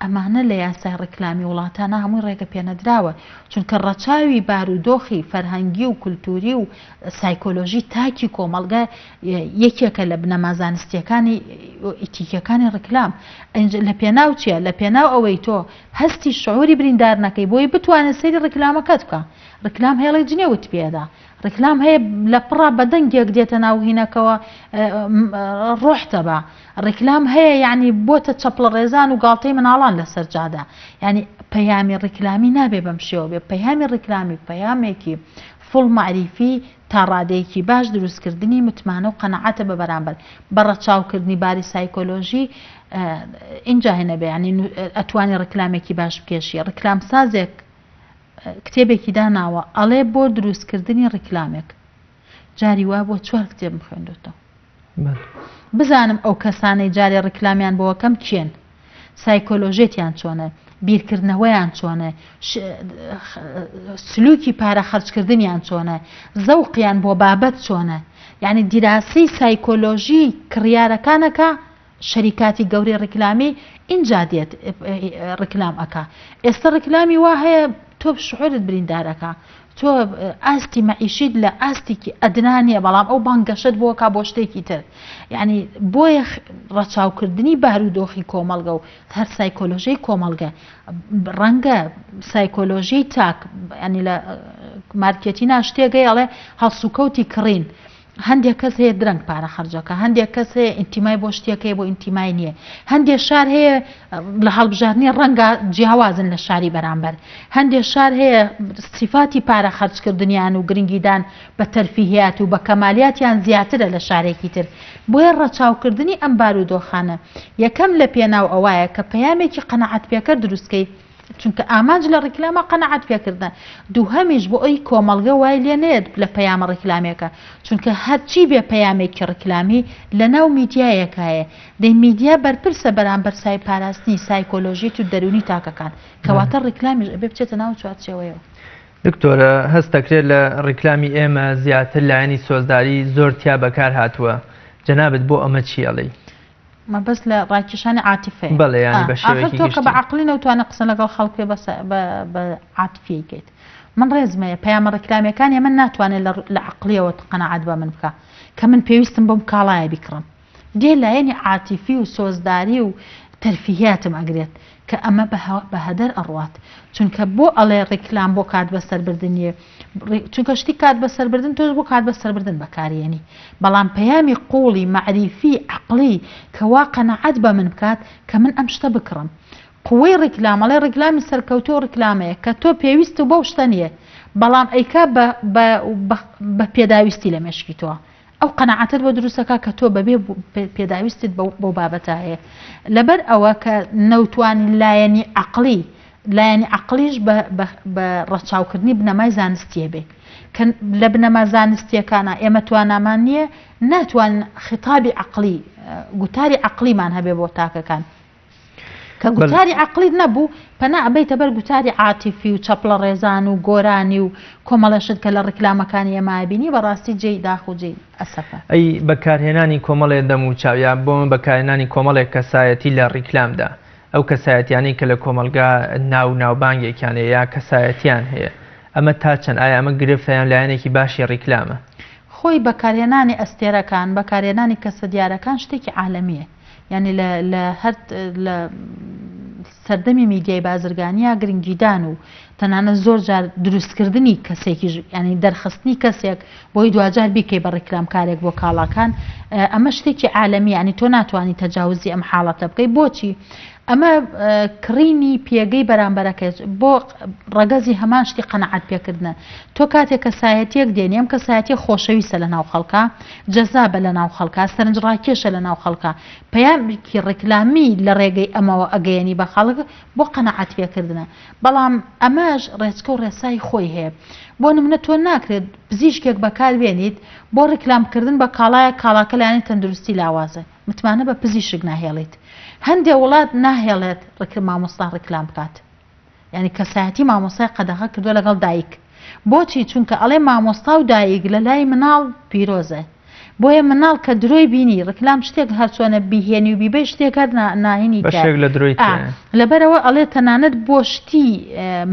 B: ئەمانە لە یاسای ڕکلامی وڵاتانە هەمووی ڕێگە پێنەدراوە چونکە ڕەچاوی بارودۆخی فەرهەنگی و کولتوری و سایکۆلۆژی تاکی کۆمەلگا یەکێکە لە بنەما زانستیەکانی ئیتیکەکانی ڕکلام لە پێناو چییە لە پێناو ئەوەی تۆ هەستی شعوری بریندار نەکەی بۆی بتوانێت سەیری ڕکلامەکەت بکە ڕکلام هێڵی جنێوت پێدا ڕکلام هەیە لە پڕا بەدەنگێک دێتە ناوهینەکەەوە ڕۆحتە بە ڕکلام هەیە یعنی بۆتە چەپڵە ڕێزان و گاڵتەی مناڵان لەسەر جادا یعنی پەیامی ڕکلامی نابێ بەم شێوە بێ پەیامی ڕکلامی پەیامێکی فڵ معریفی تا ڕادەیەکی باش دروستکردنی متمانە و قەنەعەتە بە بەرامبەر بە ڕەچاوکردنی باری سایکۆلۆژی اینجا هێنە بێ ینی ئەتوانی ڕکلامێکی باش بکێشی ڕکلام سازێک کتێبێکی داناوە ئەڵێ بۆ دروستکردنی ڕکلامێک جاری وا بۆ 4 کتێب بخوێندوتەوە بزانم ئەو کەسانەی جارێ ڕکلامیان بۆەکەم کێن سایکۆلۆژێتیان چۆنە بیرکردنەوەیان چۆنە سلوکی پارە خەرجکردنیان چۆنە زەوقیان بۆ بابەت چۆنە یعنی دیراسی سایکۆلۆژی کڕیارەکانەکە شەریکاتی گەورەی ڕکلامی اینجا دێت ڕکلام ئەکا ئێستا ڕکلامی وا هەیە تۆ شعورت بریندارەکە تۆ ئاستی مەعیشیت لە ئاستێکی ئەدنانیە بەڵام ئەو بانگەشت بۆکە بۆ شتێکی تر یعنی بۆیە ڕەچاوکردنی بارودۆخی کۆمەلگە و هەر سایکۆلۆژی کۆمەلگە ڕەنگە سایکۆلۆژی تاک ینی لە مارکێتینە شتێگەی ئەڵێ هەڵسوکەوتی کڕین هەندێک کەس هەیە درەنگ پارە خەرجەکە هەندێک کەس هەیە ئینتیمای بۆ شتێکەیە بۆ ئینتیمای نییە هەندێک شار هەیە لە هەڵبژارنی ڕەنگە جیاوازن لە شاری بەرامبەر هەندێک شار هەیە صفاتی پارە خەرجکردنیان و گرنگیدان بە تەرفیهات و بە کەمالیاتیان زیاترە لە شارێکی تر بۆیە ڕەچاوکردنی ئەم بارودۆخانە یەکەم لە پێناو ئەوایە کە پەیامێکی قەنەعەت پێکەر دروستکەی چونکە ئامانج لە ڕکلامە قەنەعەت پێکردن دووهەمیش بۆ ئەوی کۆمەلگە وای لێ نێت لە پەیامە ڕکلامێکە چونکە هەرچی بێ پەیامێکی ڕکلامی لە ناو میدیایەکایە دەی میدیا بەرپرسە بەرامبەر سای پاراستنی سایکۆلۆژیت و دەرونی تاکەکان کەواتە ڕکلامیش ئەبێ بچێتە ناو چوارچێوەیەوە
A: دکتۆرە هەست دەکرێت لە ڕکلامی ئێمە زیاتر لایەنی سۆزداری زۆر تیا بەکار هاتووە جەنابەت بۆ ئەمە چی ئەڵێی
B: ما بس لا ڕاکێشانی عاتیفەیە
A: بەڵێ ینی بە شێوەیەکی
B: تۆ کە بە عەقڵی نەوتوانە قسە لەگەڵ خەڵکێ بە عاتیفی بکەیت من ڕێزمەیە پەیامە ڕکلامەکانی من ناتوانێت لە عەقلیەوە قەنەعەت بە من بکە کە من پێویستم بەم کاڵایە بیکڕم دێ لایەنی عاتیفی و سۆزداری و تەرفیهاتم ئەگرێت کە ئەمە بە هەدەر ئەڕوات چونکە بۆ ئەڵێ ڕکلام بۆ کات بەسەربردنیە چونکە شتی کات بەسەربردن تۆش بۆ کات بەسەربردن بەکارێنی بەڵام پەیامی قوڵی معریفی عەقلی کەوا قەنەعەت بە من بکات کە من ئەم شتە بکڕم قوەی ڕکلامەڵێ ڕکلامی سەرکەوتۆ ڕکلامەیە کە تۆ پێویست و بەو شتە نییە بەڵام ئەیکا بە پێداویستی لە مێشکی تۆ ئەو قەنەعەتت بۆ دروستەکە کە تۆ بەبێ پێداویستت بۆ بابەتە هەیە لەبەر ئەوە کە نەوتوانی لایەنی عەقلی لایەنی عەقلیش بە ڕەچاوکردنی بنەمای زانستیە بێ کە لە بنەما زانستیەکانە ئێمە توانامان نییە ناتوانین خیتابی عەقلی گوتاری عەقلیمان هەبێ بۆ تاکەکان کە گوتاری عەقلیت نەبوو پەنا ئەبەیتە بەر گوتاری عاتیفی و چەپڵە ڕێزان و گۆرانی و کۆمەڵەشت کە لە ڕکلامەکانی ئێمە بینی بەڕاستی جێی داخ و جێی ئەسەفە
A: ئەی بەکارهێنانی کۆمەڵێ دەم و چاویان بۆ من بەکارهێنانی کۆمەڵێک کەسایەتی لە ڕیکلامدا ئەو کەسایەتیانی کە لە کۆمەلگا ناوبانگێکیانەیە یا کەسایەتیان هەیە ئەمە تا چەند ئایا ئەمە گرفتیان لایەنێکی باشی ڕیکلامە
B: خۆی بەکارهێنانی ئەستێرەکان بەکارهێنانی کەسە دیارەکان شتێکی عالەمیە یعنی لە هەر لە سەردەمی میدیای بازرگانیە گرنگیدان و تەنانەت زۆر جار دروستکردنی کەسێکی ینی دەرخستنی کەسێک بۆی دوجار بیکەی بە ڕیکلامکارێک بۆ کاڵاکان ئەمە شتێکی عالەمی ینی تۆ ناتوانانی تەجاوزی ئەم حاڵەتە بکەی بۆچی ئەمە کڕینی پێگەی بەرامبەرەکەت بۆ ڕەگەزی هەمان شتی قەنەعەت پێکردنە تۆ کاتێک کەسایەتیەک دێنی ئەم کەسایەتی خۆشەویستە لە ناو خەڵکە جەزابە لە ناو خەڵکە سەرنجڕاکێشە لە ناو خەڵکە پەیامێکی ڕیکلامی لە ڕێگەی ئەمەوە ئەگەیەنی بە خەڵک بۆ قەنەعەت پێکردنە بەڵام ئەمەش ڕێچکە و ڕێسای خۆی هەیە بۆ نمونە تۆ ناکرێت پزیشکێک بەکاربێنیت بۆ ڕیکلامکردن بە کاڵاکە لایەنی تەندروستی لاوازە متمانە بە پزیشک ناهێڵیت هەندێک وڵات ناهێڵێت مامۆستا ڕیکلام بکات یعنی کەسایەتی مامۆستای قەدەغە کردووە لەگەڵ دایک بۆچی چونکە ئەڵێ مامۆستا و دایک لە لای مناڵ پیرۆزە بۆیە مناڵ کە درۆی بینی ڕکلام شتێک هەرچۆنە بیهێنی و بیبێ شتێکات ناهێنی
A: لە درۆی
B: لەبەرەوە ئەڵێ تەنانەت بۆ شتی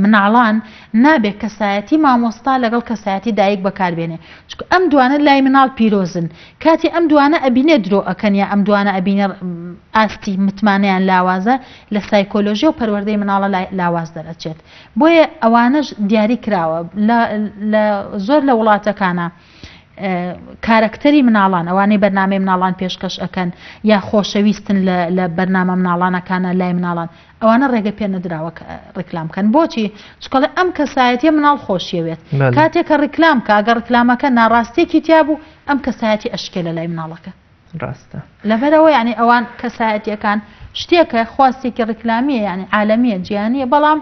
B: مناڵان نابێت کەسایەتی مامۆستا لەگەڵ کەسایەتی دایک بەکاربێنێ چونکە ئەم دوانە لای مناڵ پیرۆزن کاتی ئەم دوانە ئەبینێ درۆ ئەکەن یا ئەم دوانە ئەبینە ئاستی متمانەیان لاوازە لە سایکۆلۆژی و پەروەردەی مناڵە لاواز دەرەچێت بۆیە ئەوانەش دیاری کراوە لە زۆر لە وڵاتەکانە کارکتەری مناڵان ئەوانەی بەرنامەی مناڵان پێشکەش ئەکەن یا خۆشەویستن لە بەرنامە مناڵانەکانە لای مناڵان ئەوانە ڕێگە پێ نەدراوە ڕکلام بکەن بۆچی چکڵێ ئەم کەسایەتی مناڵ خۆشیەوێت کاتێککە ڕکلام کە ئەگەر ڕکلامەکە ناڕاستێکی تیا بوو ئەم کەسایەتی ئەشکێلە لای مناڵەکە
A: ڕاستە
B: لەبەرەوە یعنی ئەوان کەسایەتیەکان شتێکە خواستێکی ڕکلامیە یعنی عالەمیە جیهانیە بەڵام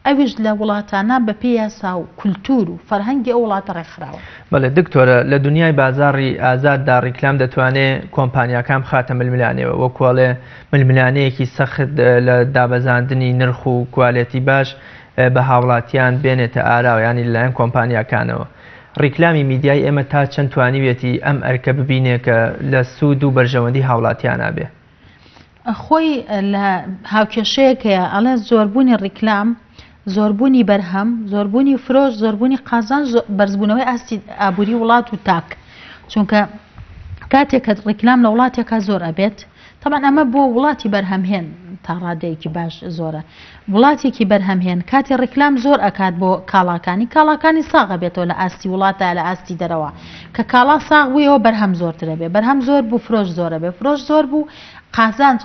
B: ئەویش لە وڵاتانە بە پێی یاسا و کولتور و فەرهەنگی ئەو وڵاتە ڕێکخراوە.
A: بەڵێ دکتۆرە لە دنیای بازاڕی ئازاددا ڕیکلام دەتوانێت کۆمپانیاکان بخاتە ململانەوە وەکوڵێ ململانەیەکی سەخت لە دابەزاندنی نرخ و کوالێتی باش بە هاوڵاتیان بێنێتە ئاراوە ینی لەلایەن کۆمپانیاکانەوە. ڕیکلامی میدیای ئێمە تا چەند توانیوێتی ئەم ئەرکە ببینێ کە لە سوود و بەرژەوەندی هاوڵاتیان نابێ.
B: خۆی لە هاوکێشەیەکەیە ئەڵێ زۆربوونی ڕیکلام زۆربوونی بەرهەم زۆربوونی فرۆش زۆربوونی قازان بەرزبوونەوەی ئاستی ئابووری وڵات و تاک چونکە کاتێک کە ڕیکلام لە وڵاتێکە زۆر ئەبێت تەمان ئەمە بۆ وڵاتی بەرهەمهێن تا ڕادەیەکی باش زۆرە وڵاتێکی بەرهەمهێن کاتی ڕیکلام زۆر ئەکات بۆ کاڵاکانی ساغە بێتەوە لە ئاستی وڵاتە لە ئاستی دەرەوە کە کاڵا ساغ بوویەوە بەرهەم زۆرترە بێ بەرهەم زۆر بوو فرۆش زۆرە بێ فرۆش زۆر بوو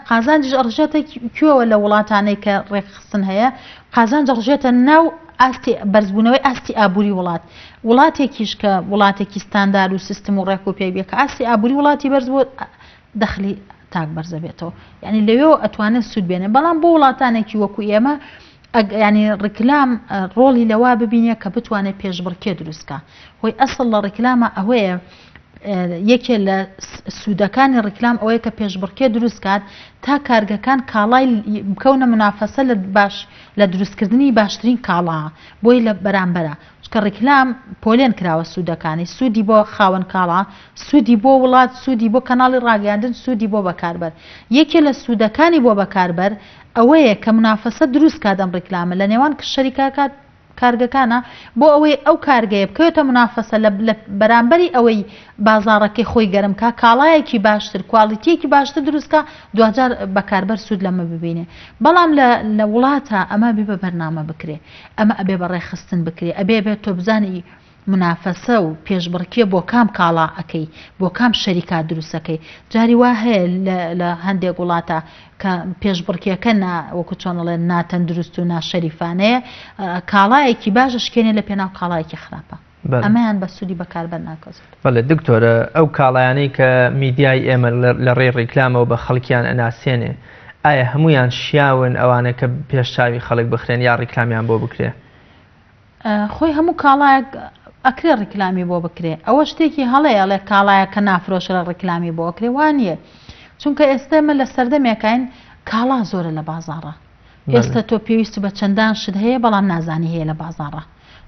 B: قازانج ڕژێتە کوێوە لە وڵاتانەی کە ڕێکخستن هەیە قازانج ڕژێتە ناو ئاستی بەرزبوونەوەی ئاستی ئابووری وڵاتێکیش کە وڵاتێکی ستاندار و سیستم و ڕێک و پێی بێ کە ئاستی ئابووری وڵاتی بەرز بوو دەخلی تاک بەرزە بێتەوە یعنی لەوێ ئەتوانێت سوود بێنێ بەڵام بۆ وڵاتانێکی وەکو ئێمە ینی ڕیکلام ڕۆڵی لەوا ببینێ کە بتوانێت پێشبڕکێ دروستکە هۆی ئەسڵ لە ڕیکلامە ئەوەیە یەکێ لە سوودەکانی ڕیکلام ئەوەیە کە پێشبڕکێ دروستکات تا کارگەکان کاڵای بکەونە منافەسە لە دروستکردنی باشترین کاڵا بۆی لە بەرامبەرە چکە ڕیکلام پۆلێن کراوە سوودەکانی سوودی بۆ خاوەن کاڵا سوودی بۆ وڵات سوودی بۆ کەناڵی ڕاگەاندن سوودی بۆ بەکاربەر یەکێ لە سوودەکانی بۆ بەکاربەر ئەوەیە کە منافەسە دروست کات ئەم ڕیکلامە لە نێوان شەریکاکات کارگەکانە بۆ ئەوەی ئەو کارگەیە بکەوێتە منافەسە لە بەرامبەری ئەوەی بازاڕەکەی خۆی گەرمکە کاڵایەکی باشتر کواڵیتیەکی باشتر دروستکە دوجار بەکاربەر سوود لەمە ببینێ بەڵام لە وڵاتە ئەمە بێ بە بەرنامە بکرێ ئەمە ئەبێ بە ڕێخستن بکرێ ئەبێ بێت تۆ بزانی منافەسە و پێشبڕکێ بۆ کام کاڵا ئەەکەی بۆ کام شەریکات دروستەکەی جاری وا هەیە لە هەندێک وڵاتە کە پێشبڕکێەکە وەکو چۆنڵێن ناتەندروست و ناشەریفانەیە کاڵایەکی باشە شکێنێ لە پێناو کاڵایەکی خراپە ئەمەیان بە سوودی بەکاربەر ناکەوت.
A: بەڵێ دکتۆرە ئەو کاڵایانەی کە میدیای ئێمە لە ڕێ ڕیکلامەوە بە خەڵکیان ئەناسێنێ ئایا هەمویان شیاون ئەوانە کە پێشچاوی خەڵک بخرێن یا ڕیکلامیان بۆ بکرێ؟
B: خۆی هەموو کاڵایەک ئەکرێ ڕیکلامی بۆ بکرێ ئەوە شتێکی هەڵەیە لێ کاڵایە کە نافرۆشە لە ڕیکلامی بۆ ئەکرێ وانە چونکە ئێستا ئێمە لە سەردەمێکین کاڵا زۆرە لە بازاڕە ئێستا تۆ پێویست بە چەندان شت هەیە بەڵام نازانی هەیە لە بازاڕە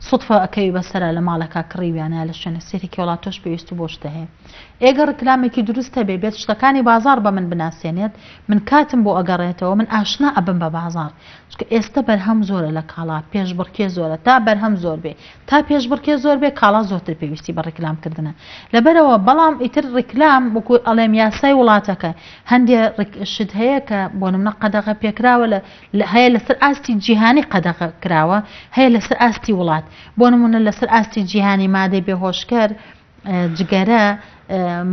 B: سوتفە ئەەکەوی بەسەرە لە ماڵەکە کڕیویانە لە شوێنە سێرێکی وڵات تۆش پێویست و بۆ شتە هەیە ئێگە ڕیکلامێکی دروستە بێت شتەکانی بازار بە من بناسێنێت من کاتم بۆ ئەگەڕێتەوە من ئاشنا ئەبم بە بازار چکە ئێستا بەرهەم زۆرە لە کاڵا پێشبڕکێ زۆرە تا بەرهەم زۆر بێ تا پێشبڕکێ زۆر بێ کاڵا زۆرتر پێویستی بە ڕیکلامکردنە لەبەرەوە بەڵام ئیتر ڕیکلام وەکو ئەڵێم یاسای وڵاتەکە هەندێک شت هەیە کە بۆ نمونە قەدەغە پێکراوە هەیە لەسەر ئاستی جیهانی قەدەغە کراوە هەیە لەسەر ئاستی وڵات بۆ نمونە لەسەر ئاستی جیهانی مادەی بێهۆشکەر جگەرە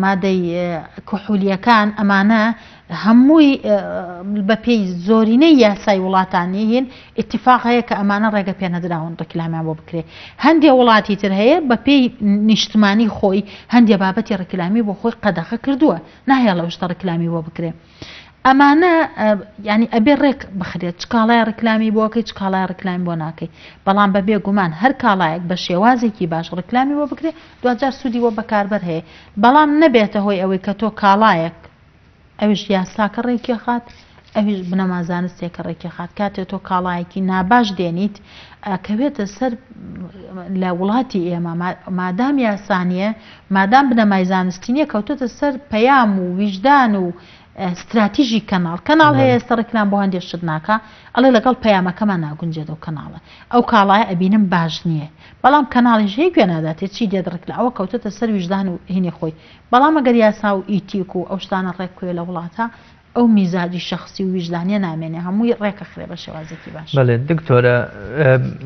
B: مادەی کوحولیەکان ئەمانە هەمووی بە پێی زۆرینەی یاسای وڵاتانی هین ئیتیفاق هەیە کە ئەمانە ڕێگە پێ نەدراون ڕیکلامیان بۆ بکرێ هەندێک وڵاتی تر هەیە بە پێی نیشتمانی خۆی هەندێک بابەتی ڕیکلامی بۆ خۆی قەدەغە کردووە ناهێڵە شتە ڕیکلامی بۆ بکرێ ئەمانە ینی ئەبێ ڕێک بخرێت چ کاڵای ڕیکلامی بۆکەی چ کاڵای ڕیکلامی بۆ ناکەی بەڵام بە بێگومان هەر کاڵایەک بە شێوازێکی باش ڕیکلامی بۆ بکرێت دوجار سوودی بۆ بەکاربەر هەیە بەڵام نەبێتە هۆی ئەوەی کە تۆ کاڵایەک ئەوش یاساکە ڕێکی خات ئەویش بنەما زانستێکە ڕێکی خات کاتێک تۆ کاڵایەکی ناباش دێنیت کەوێتە سەر لە وڵاتی ئێمە مادام یاسانیە مادام بنەمای زانستی نییە کەوتۆتە سەر پەیام و ویژدان و استراتیژی کەناڵ هەیە ئێستا ڕێکلام بۆ هەندێک شت ناکە ئەڵێ لەگەڵ پەیامەکەمان ناگونجێتەوە کەناڵە ئەو کاڵایە ئەبینم باش نییە بەڵام کەناڵیش هەیە گوێ ناداتێت چی دێت ڕێکلا ئەوە کەوتۆتە سەر ویژدان و هینی خۆی بەڵام ئەگەر یاسا و ئیتیک و ئەو شتانە ڕێککوێ لە وڵاتە ئەو میزاجی شخصی و ویژدانیە نامێنێ هەمووی ڕێکە خرێ بە شێوازێکی باش.
A: بەڵێ دکتۆرە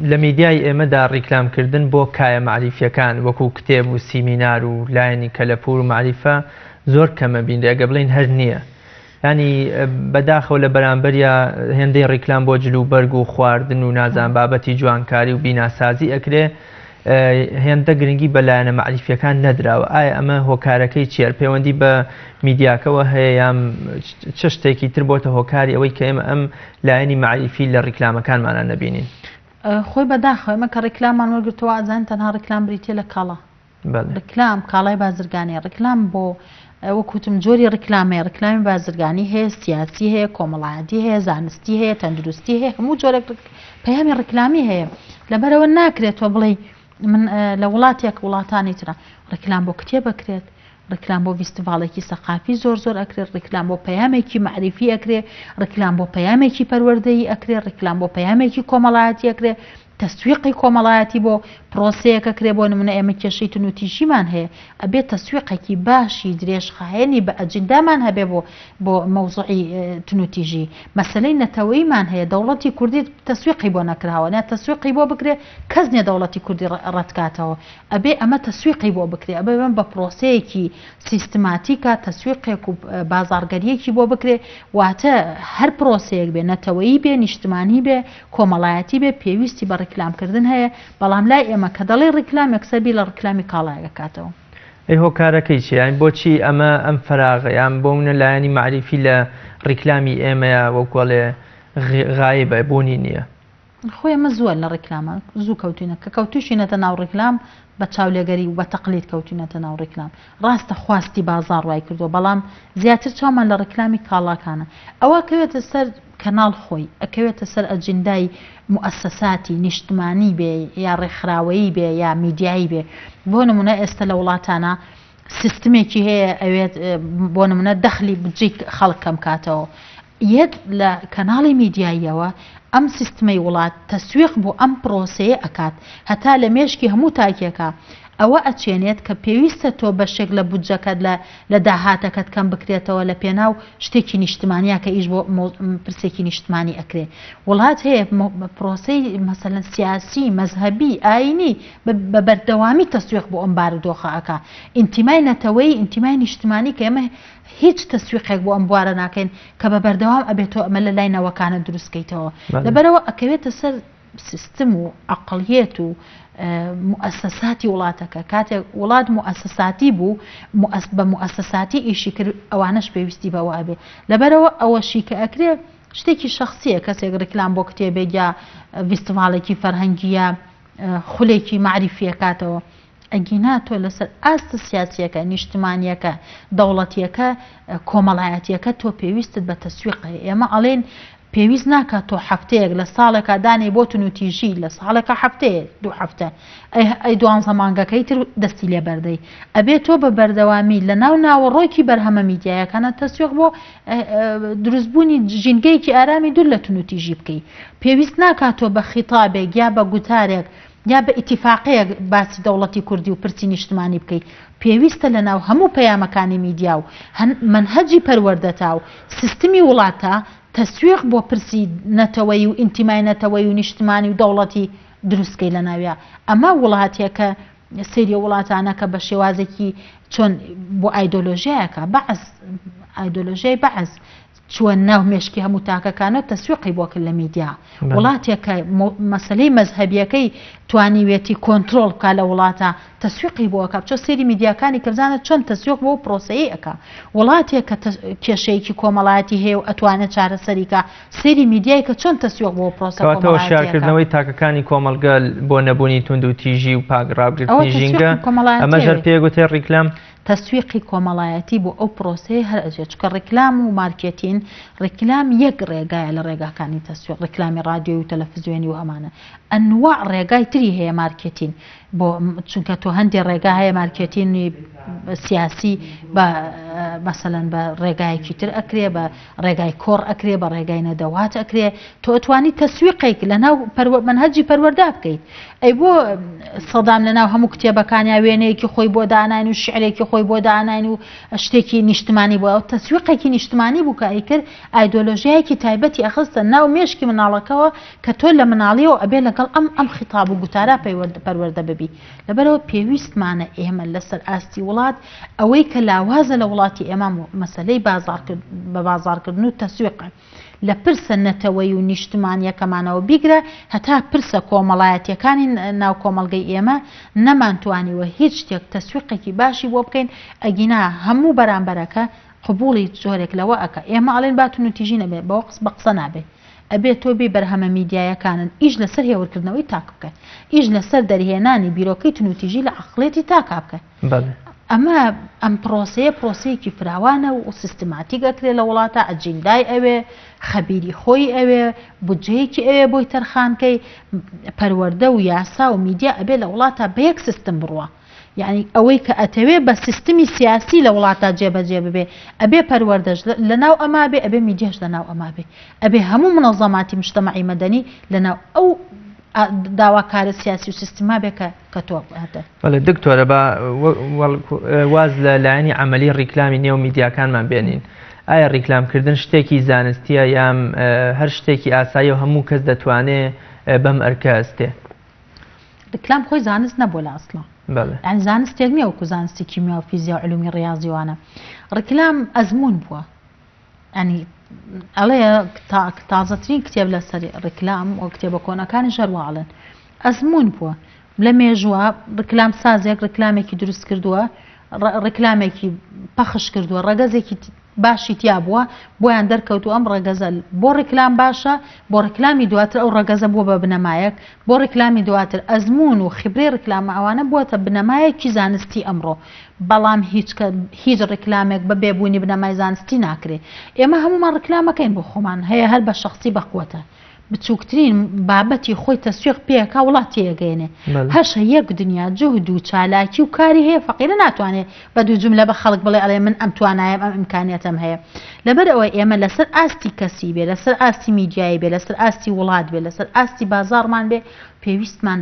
A: لە میدیای ئێمەدا ڕیکلامکردن بۆ کایە معریفیەکان وەکو کتێب و سیمینار و لایەنی کەلەپور و معریفە زۆر کەمە بینرێ ئەگە بڵین هەر نییە. ینی بەداخەوە لە بەرامبەریا هێندەی ڕیکلام بۆ جلوبەرگ و خواردن و نازان بابەتی جوانکاری و بیناسازی ئەکرێ هێندە گرنگی بەلایەنە معریفیەکان نەدراوە. ئایا ئەمە هۆکارەکەی چێر پەیوەندی بە میدیاکەوە هەیە یان چ شتێکی تر بۆتە هۆکاری ئەوەی کە ئێمە ئەم لایەنی معریفی لە ڕیکلامەکانمانە نەبینین؟
B: خۆی بەداخەوە ئێمە کە ڕیکلامان وەرگرتەوە ئازان تەنها ڕیکلام بریتێ لە کاڵە ڕیکلام کاڵای بازرگانی ڕیکلام بۆ وەکوتم جۆری ڕیکلامەیە ڕیکلامی بازرگانی هەیە سیاسی هەیە کۆمەڵایەتی هەیە زانستی هەیە تەندروستی هەیە هەموو جۆرێک پەیامی ڕیکلامی هەیە لەبەرەوە ناکرێتەوە بڵێ من لە وڵاتێک وڵاتانی ترە ڕیکلام بۆ کتێب ئەکرێت ڕیکلام بۆ فیستیڤاڵێکی سەقافی زۆر ئەکرێت ڕیکلام بۆ پەیامێکی معریفی ئەکرێ ڕیکلام بۆ پەیامێکی پەروەردەیی ئەکرێ ڕیکلام بۆ پەیامێکی کۆمەڵایەتی ئەکرێ تەسویقی کۆمەڵایەتی بۆ پرۆسەیەکە کرێ بۆ نمونە ئێمە کێشەی تونوتیژیمان هەیە ئەبێت تەسویقێکی باشی درێژخایەنی بە ئەجندامان هەبێ بۆ مەوزوعی تونوتیژی مەسەلەی نەتەوەیمان هەیە دەوڵەتی کوردی تەسویقی بۆ نەکراوە نە تەسویقی بۆ بکرێ کەس نیە دەوڵەتی کوردی ڕەتکاتەوە ئەبێ ئەمە تەسویقی بۆ بکرێ ئەبێ بم بە پرۆسەیەکی سیستماتیکە تەسویقێک و بازارگەریەکی بۆ بکرێ واتە هەر پرۆسەیەک بێ نەتەوەیی بێ نیشتمانی بێ کۆمەڵایەتی بێ پێویستی بە ڕیکلامکردن هەیە بەڵام لای ئێمە کە دەڵێ ڕیکلام یەکسەبی لە ڕیکلامی کاڵایەکە کاتەوە.
A: ئەی هۆکارەکەی چی یان بۆچی ئەم فراغە یان بۆ منە لایەنی معریفی لە ڕیکلامی ئێمەیە وەکوڵێ غایبە بوونی نییە؟
B: خۆی ئەمە زۆر لە ڕیکلامە زوو کەوتینە کە کەوتوشینەتە ناو ڕیکلام بە چاولێگەری و بە تەقلید کەوتینەتە ناو ڕیکلام ڕاستە خواستی بازار وای کردو بەڵام زیاتر چامان لە ڕیکلامی کاڵاکانە ئەوە کەوێتە سەر کەناڵ خۆی ئەکەوێتە سەر ئەجندای موسساتی نیشتمانی بێ یا ڕێکخراوەیی بێ یا میدیایی بێ بۆ نمونە ئێستا لە وڵاتانە سیستمێکی هەیە ئەوێت بۆ نمونە دەخلی بجێ خەڵک کەم کاتەوە یەک لە کەناڵی میدیاییەوە ئەم سیستمەی وڵات تەسویق بۆ ئەم پرۆسەیە ئەکات هەتا لە مێشکی هەموو تاکێکە ئەوە ئەچێنێت کە پێویستە تۆ بەشێک لە بودجەکەت لە داهاتەکەت کەم بکرێتەوە لە پێناو شتێکی نیشتمانیا کە ئیش بۆ پرسێکی نیشتمانی ئەکرێ وڵات هەیە پرۆسەی مەسەلەن سیاسی مەزهەبی ئاینی بە بەردەوامی تەسویق بۆ ئەم بارودۆخە ئەکا ئینتیمای نەتەوەی ئینتیمای نیشتمانی کە ئێمە هیچ تەسویقێک بۆ ئەم بوارە ناکەین کە بە بەردەوام ئەبێتەوە ئەمە لە لای نەوەکانە دروستکەیتەوە لەبەرەوە ئەکەوێتە سەر سیستم و عەقڵیەت و مؤسساتی وڵاتەکە کاتێک وڵات مؤسساتی بوو بە مؤسساتی ئیشی کرد ئەوانەش پێویستی بەوە ئەبێ لەبەرەوە ئەوەشی کە ئەکرێ شتێکی شخصیە کەسێک ڕیکلام بۆ کتێبێک یا فیستیڤاڵێکی فەرهەنگی یا خولێکی معریفیەکاتەوە ئەگینا تۆ لەسەر ئاستە سیاسیەکە نیشتمانیەکە دەوڵەتیەکە کۆمەڵایەتیەکە تۆ پێویستت بە تەسویقە ئێمە ئەڵێن پێویست ناکات تۆ هەفتەیەک لە ساڵێکە دانێ بۆ تونوتیژی لە ساڵێکە هەفتەیە دوو هەفتە ئەی دوانزە مانگەکەی تر دەستی لێ بەردەی ئەبێت تۆ بە بەردەوامی لە ناو ناوەڕۆیکی بەرهەمە میدیایەکانە تەسویق بۆ دروستبوونی ژینگەیەکی ئارامی دوور لە تونوتیژی بکەیت پێویست ناکات تۆ بە خیتابێک یا بە گوتارێک یا بە ئیتیفاقەیەک باسی دەوڵەتی کوردی و پرسی نیشتمانی بکەیت پێویستە لە ناو هەموو پەیامەکانی میدیا و منهەجی پەروەردەتا و سیستمی وڵاتە تەسویق بۆ پرسی نەتەوەی و ئینتیمای نەتەوەی و نیشتمانی و دەوڵەتی دروستکەی لە ناویە ئەمە وڵاتێکە سێری وڵاتانە کە بە شێوازێکی چۆن بۆ ئایدۆلۆژیایەکە بەعز ئایدۆلۆژیای بەعز چوە ناو مێشکی هەموو تاکەکانە تەسویقی بۆ کرد لە میدیا وڵاتێکە مەسەلەی مەزهەبیەکەی توانیوێتی کۆنترۆڵ بکات لە وڵاتە تەسویقی بۆ ئەکات چۆ سێری میدیاکانی کەبزانە چۆن تەسویق بۆ پرۆسەیە ئەکا وڵاتێک کە کێشەیەکی کۆمەڵایەتی هەیە و ئەتوانێت چارەسەریکە سێری میدیای کە چۆن تەسویق بۆ پرۆسە
A: کەواتەوە شارکردنەوەی تاکەکانی کۆمەڵگە بۆ نەبوونی تونند و تیژی و پاگڕابگرتنی ژینگە ئەمە ژەر پێگوتێ ڕیکلام
B: تەسویقی کۆمەڵایەتی بۆ ئەو پرۆسەیە هەر ئەجێت چکە ڕیکلام و مارکێتینگ بکەین ڕێکلام یەک ڕێگایە لە ڕێگاکانی تەسویق ڕێکلامی رادیۆ و تەلەڤیزیۆنی و هەمانە ئەنواع ڕێگای تری هەیە مارکێتین بۆ چونکە تۆ هەندێک ڕێگا هەیە مارکێتینی سیاسی بە مەسەلەن بە ڕێگایەکی تر ئەکرێ بە ڕێگای کۆڕ ئەکرێ بە ڕێگای نەدەوات ئەکرێ تۆ ئەتوانی تەسویقێک لەناو منهەجی پەروەردا بکەیت ئەی بۆ سەدام لەناو هەموو کتێبەکانیا وێنەیەکی خۆی بۆ داناین و شعرێکی خۆی بۆ داناین و شتێکی نیشتمانی بووە تەسویقێکی نیشتمانی بوو کە ئەیکرد ئایدۆلۆژیایەکی تایبەتی ئەخستە ناو مێشکی مناڵەکەەوە کە تۆ لە مناڵیەوە ئەبێ لەگەڵ ئەم خیتاب و گوتارا پەروەردە ببی لەبەرەوە پێویستمانە ئێمە لەسەر ئاستی وڵات ئەوەی کە لاوازە لە وڵاتی ئێمە مەسەلەی بە بازارکردن و تەسویقە لە پرسە نەتەوەی و نیشتمانیەکەمانەوە بیگرە هەتا پرسە کۆمەڵایەتیەکانی ناو کۆمەڵگەی ئێمە نەمانتوانیوە هیچ شتێک تەسویقێکی باشی بۆ بکەین ئەگینا هەموو بەرامبەرەکە قبوڵی زۆرێک لەوە ئەکە ئێمە ئەڵێن باتون و تیژی نەبێت بە قس بە قسە نابێت ئەبێت تۆ بێ بەرهەمە میدیایەکانن ئیش لەسەر هێورکردنەوەی تاک بکە ئیش لەسەر دەرهێنانی بیرۆکەی تونوتیژی لە عقلێتی تاکا بکە ئەمە ئەم پرۆسەیەکی فراوانە و سیستماتیک ئەکرێت لە وڵاتە ئەجیندای ئەوێ خەبیری خۆی ئەوێ بودجەیەکی ئەوێ بۆی تەرخانکەی پەروەردە و یاسا و میدیا ئەبێ لە وڵاتە بە یەک سیستم بڕوە یعنی ئەوەی کە ئەتەوێ بە سیستمی سیاسی لە وڵاتە جێبەجێ ببێ ئەبێ پەروەردەش لەناو ئەما بێ ئەبێ میدیاش لەناو ئەما بێ ئەبێ هەموو منەظەماتی مجتەمەعی مەدەنی لەناو ئەو داواکارە سیاسی و سیستما بێکە کە تۆ هاتە
A: دکتۆرە بە واز لە لایەنی عملی ڕیکلامی نێو میدیاکانمان بێنین ئایا ڕیکلامکردن شتێکی زانستیە یان هەر شتێکی ئاسایی و هەموو کەس دەتوانێت بەم ئەرکە ئەستێ
B: ڕیکلام خۆی زانست نەبووە لە ئەسڵا ئەن زانستێک نییە وەکو زانستی کیمیا و فیزیا و علومی ڕاضیوانە ڕیکلام ئەزمون بووە ینی ئەڵەیە تازەترین کتێب لەسەر ڕیکلام و کتێبە کۆنەکانی ژەرواڵن ئەزمون بووە لە مێژووە ڕیکلام سازێک ڕیکلامێکی دروست کردووە ڕیکلامێکی پەخش کردووە ڕەگەزێکی باشی تیا بووە بۆیان دەرکەوتو ئەم ڕەگەزە بۆ ڕیکلام باشە بۆ ڕیکلامی دواتر ئەو ڕەگەزە بووە بە بنەمایەک بۆ ڕیکلامی دواتر ئەزمون و خبرەی ڕیکلامە ئەوانە بووەتە بنەمایەکی زانستی ئەمڕۆ بەڵام هیچ ڕیکلامێک بە بێبوونی بنەمای زانستی ناکرێت ئێمە هەمومان ڕیکلامەکەین بۆ خۆمان هەیە هەر بە شخصی بەخواتە بچووکترین بابەتی خۆی تەسویق پێکا وڵاتی ئەگەێنێ هەشە یەک دنیا جوهد و چالاکی و کاری هەیە فەقیرە ناتوانێت بە دوو جملە بە خەڵک بڵێ ئەڵێ من ئەم توانایە ئەم ئیمکانیەتم هەیە لەبەر ئەوە ئێمە لەسەر ئاستی کەسی بێ لەسەر ئاستی میدیایی بێ لەسەر ئاستی وڵات بێ لەسەر ئاستی بازارمان بێ پێویستمان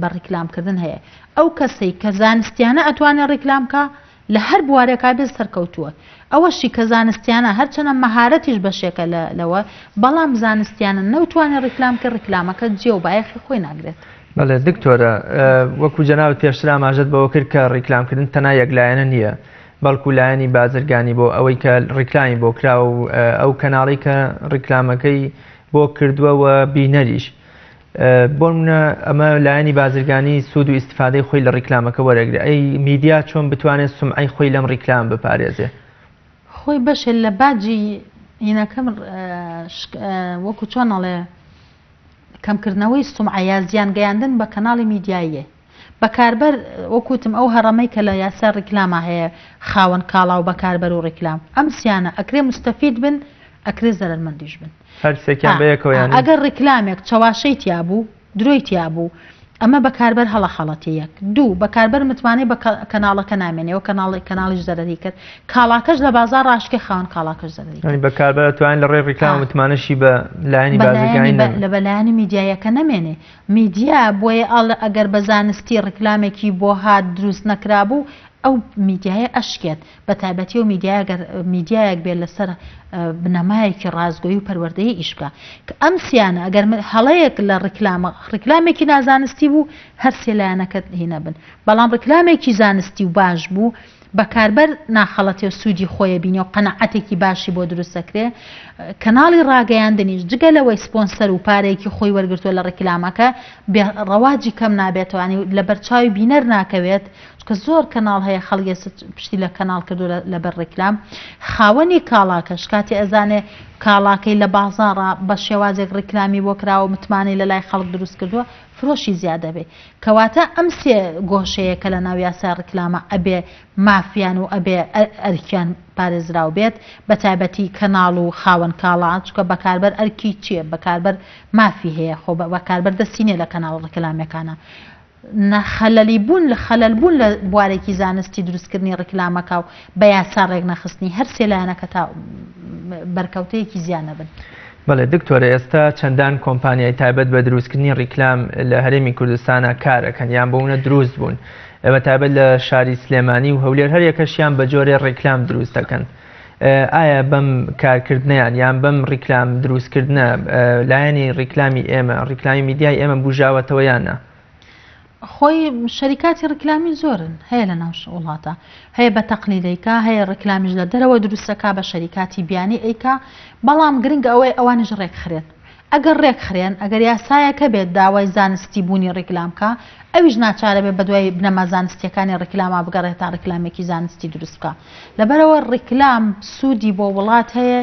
B: بە ڕیکلامکردن هەیە ئەو کەسەی کە زانستیانە ئەتوانێت ڕیکلامکە لە هەر بوارێکا بێت سەرکەوتووە ئەوەشی کە زانستیانە هەرچەنە مەهارەتیش بەشێکە لەوە بەڵام زانستیانە نەوتوانێت ڕیکلام کە ڕیکلامەکە جێ و بایەخی خۆی ناگرێت
A: بەڵێ دکتۆرە وەکو جەناوت پێشتر ئاماژەت بەوە کرد کە ڕیکلامکردن تەنها یەکلایەنە نییە بەڵکو لایەنی بازرگانی بۆ ئەوەی کە ڕیکلامی بۆ کرا و ئەو کەناڵی کە ڕیکلامەکەی بۆ کردووەوە بینەریش بۆ منە ئەمە لایەنی بازرگانی سوود و ئیسیفادەی خۆی لە ڕیکلامەکە وەرەگرێت ئەی میدیا چۆن بتوانێت سومعەی خۆی لەم ڕیکلام بپارێزێ
B: خۆی بەشێ لە باجی هینەکەم وەکو چۆنەڵێ کەمکردنەوەی سومعە زیان گەیاندن بە کەناڵی میدیاییە بەکاربەر وەکوتم ئەو هەڕەمەی کە لە یاسا ڕیکلامە هەیە خاوەن کاڵا و بەکاربەر و ڕیکلام ئەم سیانە ئەکرێ مستەفید بن ئەکرێ زەرمەندیش بن ئەگەر ڕیکلامێک چاواشەی تیا بوو درۆی تیا بوو ئەمە بەکاربەر هەڵە خەڵەتەیەک دوو بەکاربەر متوانێت بە کەناڵەکە نامێنێەوە کەناڵیش زەرەری کرد کاڵاکەش لە بازار ڕاشکە خاوەن کاڵاکەش زەرەری
A: بەکاربەر توانین لە ڕێ ڕیکلام متمانەشی بە لایەنی بازرگانی
B: لە بەلایەنی میدیایەکە نەمێنێ میدیا بۆیە ئەگەر بە زانستی ڕیکلامێکی بۆ هات دروست نەکرابوو ئەو میدیایە ئەشکێت بە تایبەتی و میدیایەک بێت لەسەر بنەمایەکی ڕازگۆیی و پەروەردەیی ئیش بکە کە ئەم سیانە ئەگەر هەڵەیەک لە ڕیکلامێکی نازانستی بوو هەر سێلایەنەکە هینە بن بەڵام ڕیکلامێکی زانستی و باش بوو بەکاربەر ناخەڵەتێ و سوودی خۆیە بینی و قەنەعەتێکی باشی بۆ دروستەکرێ کەناڵی ڕاگەیاندنیش جگە لەوەی سپۆنسەر و پارێکی خۆی وەرگرتووە لە ڕیکلامەکە ڕەواجی کەم نابێتوانی لە بەرچاوی بینەر ناکەوێت کە زۆر کەناڵ هەیە خەڵگێ پشتی لە کەناڵ کردو لەبەر ڕیکلام خاوەنی کاڵاکەش کاتی ئەزانێ کاڵاکەی لە بازاڕە بە شێوازێک ڕیکلامی بۆ کراوە متمانەی لە لای خەڵک دروست کردووە فرۆشی زیادە بێ کەواتە ئەم سێ گۆشەیە کە لە ناو یاسای ڕکلامە ئەبێ مافیان و ئەبێ ئەرکیان پارێزراو بێت بە تایبەتی کەناڵ و خاوەن کاڵان چکە بەکاربەر ئەرکی چییە بەکاربەر مافی هەیە خۆ بەکاربەر دەستینێ لە کەناڵ ڕکلامەکانە خەلەلی بوون لە خەلەل بوون لە بوارێکی زانستی دروستکردنی ڕکلامەکە و بە یاسا ڕێک نەخستنی هەر سێلایەنەکە تا بەرکەوتەیەکی زیانە بن.
A: بەڵێ دکتۆرە ئێستا چەندان کۆمپانیای تایبەت بە دروستکردنی ڕیکلام لە هەرێمی کوردستانە کارەکەن یان بۆونە دروست بوون ئەمە تایبەت لە شاری سلێمانی و هەولێر هەر یەکەشیان بە جۆرێ ڕیکلام دروست دەکەن. ئایا بەم کارکردنیان یان بەم ڕیکلام دروستکردنە لایەنی ڕیکلامی ئێمە ڕیکلامی میدیای ئێمە بژاوەتەوە یانە؟
B: خۆی شەریکاتی ڕکلامی زۆرن هەیە لە ناو وڵاتە هەیە بە تەقلیدەیکا هەیە ڕکلامیش لە دەرەوە دروستەکە بە شەریکاتی بیانی ئەیکا بەڵام گرنگ ئەوەی ئەوانش ڕێکخرێن ئەگەر ڕێکخرێن ئەگەر یاسایەکە بێت داوای زانستی بوونی ڕکلامکە ئەویش ناچارە بێت بە دوای بنەما زانستیەکانی ڕکلامە بگەڕێت تا ڕکلامێکی زانستی دروستکە لەبەرەوە ڕکلام سوودی بۆ وڵات هەیە